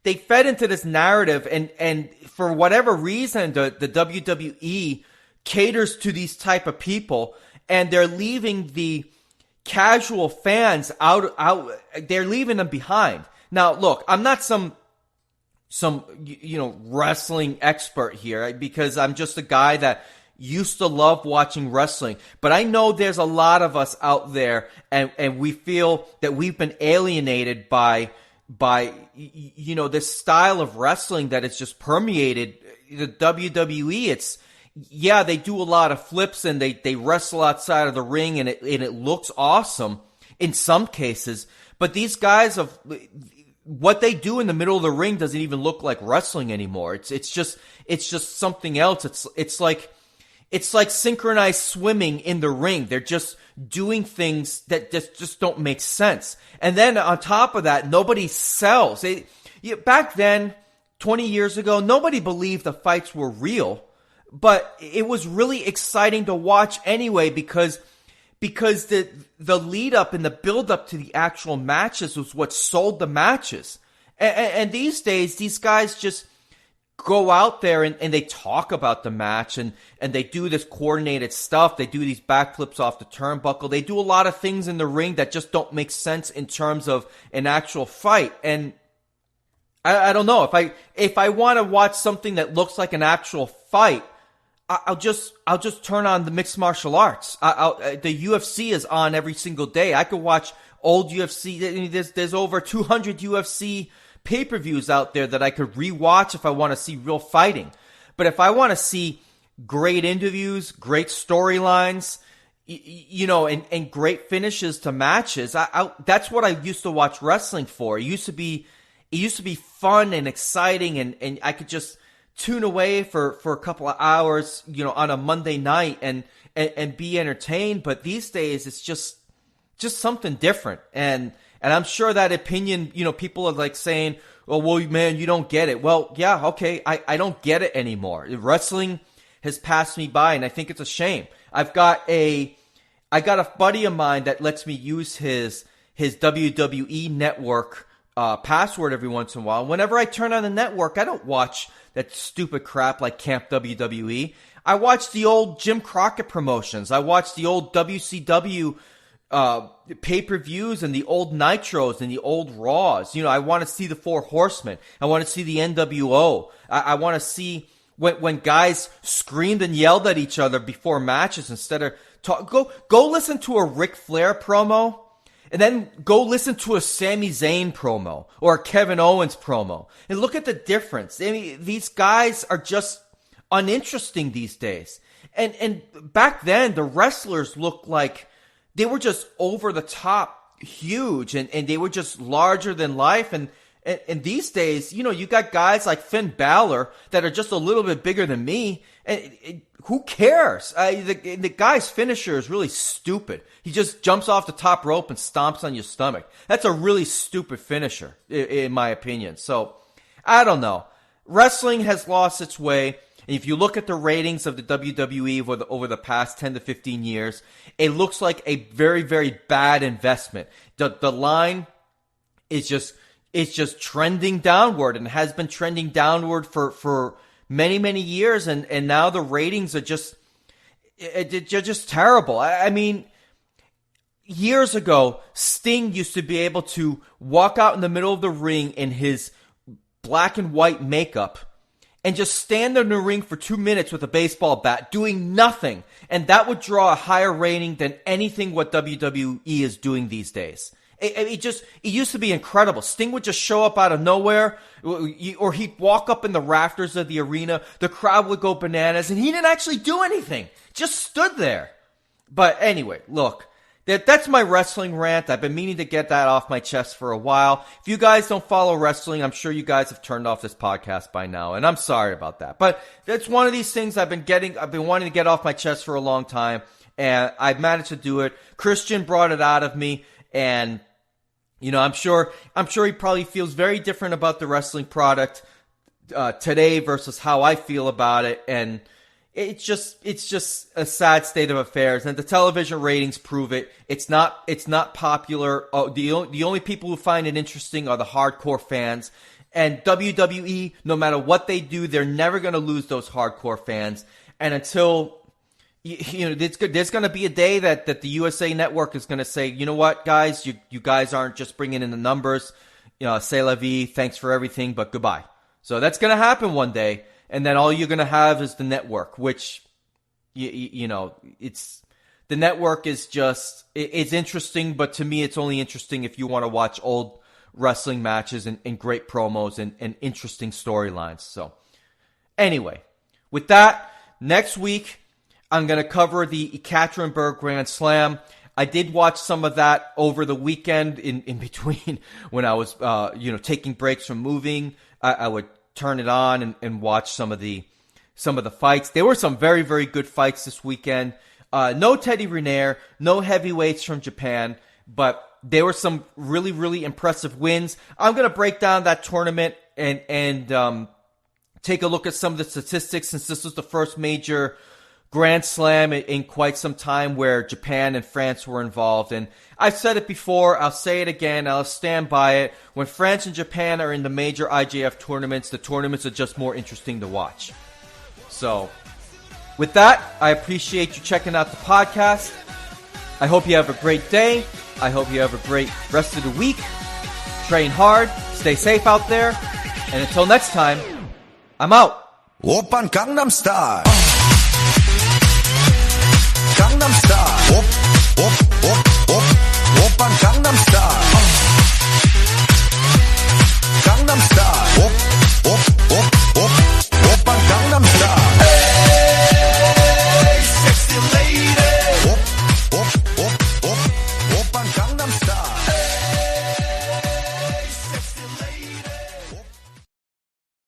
they fed into this narrative, and for whatever reason, the WWE caters to these type of people, and they're leaving the casual fans out, they're leaving them behind. Now, look, I'm not some wrestling expert here, because I'm just a guy that used to love watching wrestling. But I know there's a lot of us out there, and we feel that we've been alienated by this style of wrestling that has just permeated the WWE. They do a lot of flips and they wrestle outside of the ring, and it looks awesome in some cases. But these guys, what they do in the middle of the ring doesn't even look like wrestling anymore. It's just something else. It's like synchronized swimming in the ring. They're just doing things that just don't make sense. And then on top of that, nobody sells. Back then, 20 years ago, nobody believed the fights were real. But it was really exciting to watch anyway, because the lead up and the build up to the actual matches was what sold the matches. And these days, these guys just, go out there and they talk about the match and they do this coordinated stuff. They do these backflips off the turnbuckle. They do a lot of things in the ring that just don't make sense in terms of an actual fight. And I don't know, if I want to watch something that looks like an actual fight, I'll just turn on the mixed martial arts. The UFC is on every single day. I could watch old UFC. There's over 200 UFC pay-per-views out there that I could rewatch if I want to see real fighting. But if I want to see great interviews, great storylines, and great finishes to matches, that's what I used to watch wrestling for. It used to be fun and exciting, and I could just tune away for a couple of hours, on a Monday night and be entertained. But these days it's just something different. And I'm sure that opinion, people are like saying, oh, well, man, you don't get it. Well, yeah, okay. I don't get it anymore. Wrestling has passed me by, and I think it's a shame. I got a buddy of mine that lets me use his WWE network password every once in a while. Whenever I turn on the network, I don't watch that stupid crap like Camp WWE. I watch the old Jim Crockett promotions. I watch the old WCW pay-per-views and the old Nitros and the old Raws. I want to see the Four Horsemen. I want to see the NWO. I want to see when guys screamed and yelled at each other before matches instead of go listen to a Ric Flair promo. And then go listen to a Sami Zayn promo or a Kevin Owens promo and look at the difference. I mean, these guys are just uninteresting these days. And back then, the wrestlers looked like they were just over the top huge and they were just larger than life. And these days, you got guys like Finn Balor that are just a little bit bigger than me. And who cares? The guy's finisher is really stupid. He just jumps off the top rope and stomps on your stomach. That's a really stupid finisher, in my opinion. So, I don't know. Wrestling has lost its way. And if you look at the ratings of the WWE over the past 10 to 15 years, it looks like a very, very bad investment. The line is just trending downward and has been trending downward for many, many years. And now the ratings are just terrible. I mean, years ago, Sting used to be able to walk out in the middle of the ring in his black and white makeup and just stand in the ring for 2 minutes with a baseball bat doing nothing. And that would draw a higher rating than anything what WWE is doing these days. It used to be incredible. Sting would just show up out of nowhere, or he'd walk up in the rafters of the arena. The crowd would go bananas, and he didn't actually do anything. Just stood there. But anyway, look, that's my wrestling rant. I've been meaning to get that off my chest for a while. If you guys don't follow wrestling, I'm sure you guys have turned off this podcast by now, and I'm sorry about that. But that's one of these things I've been wanting to get off my chest for a long time, and I've managed to do it. Kristian brought it out of me, and I'm sure he probably feels very different about the wrestling product today versus how I feel about it, and it's just a sad state of affairs. And the television ratings prove it. It's not popular. The only people who find it interesting are the hardcore fans. And WWE, no matter what they do, they're never going to lose those hardcore fans. And until there's going to be a day that the USA Network is going to say, you know what, guys, you guys aren't just bringing in the numbers. C'est la vie, thanks for everything, but goodbye. So that's going to happen one day, and then all you're going to have is the network, which, it's the network is just, it's interesting, but to me, it's only interesting if you want to watch old wrestling matches and great promos and interesting storylines. So anyway, with that, next week, I'm going to cover the Ekaterinburg Grand Slam. I did watch some of that over the weekend in between when I was, taking breaks from moving. I would turn it on and watch some of the fights. There were some very, very good fights this weekend. No Teddy Riner, no heavyweights from Japan, but there were some really, really impressive wins. I'm going to break down that tournament and take a look at some of the statistics since this was the first major Grand Slam in quite some time where Japan and France were involved. And I've said it before, I'll say it again, I'll stand by it. When France and Japan are in the major IJF tournaments, the tournaments are just more interesting to watch. So, with that, I appreciate you checking out the podcast. I hope you have a great day. I hope you have a great rest of the week. Train hard, stay safe out there, and until next time, I'm out. Oppan Gangnam Style. Gangnam Style. Oppan Gangnam Style. Gangnam Style. Oppan Gangnam Style. Hey, sexy lady. Oppan Gangnam Style. Hey, sexy lady.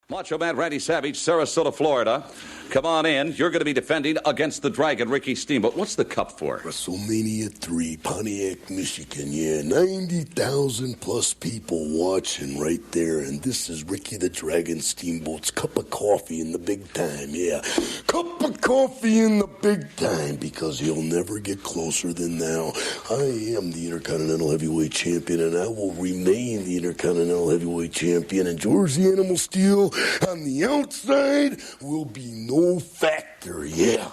Macho Man Randy Savage, Sarasota, Florida. Come on in. You're going to be defending against the Dragon, Ricky Steamboat. What's the cup for? WrestleMania 3, Pontiac, Michigan. Yeah, 90,000 plus people watching right there. And this is Ricky the Dragon Steamboat's cup of coffee in the big time. Yeah, cup of coffee in the big time, because he'll never get closer than now. I am the Intercontinental Heavyweight Champion, and I will remain the Intercontinental Heavyweight Champion. And George the Animal Steel on the outside will be no factor. Yeah.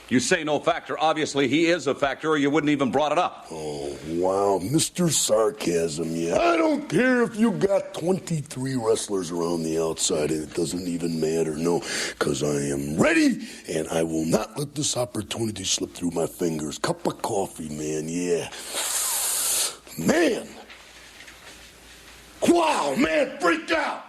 You say no factor. Obviously, he is a factor, or you wouldn't even brought it up. Oh, wow. Mr. Sarcasm, yeah. I don't care if you got 23 wrestlers around the outside, and it doesn't even matter, no, because I am ready, and I will not let this opportunity slip through my fingers. Cup of coffee, man, yeah. Man. Wow, man, freak out.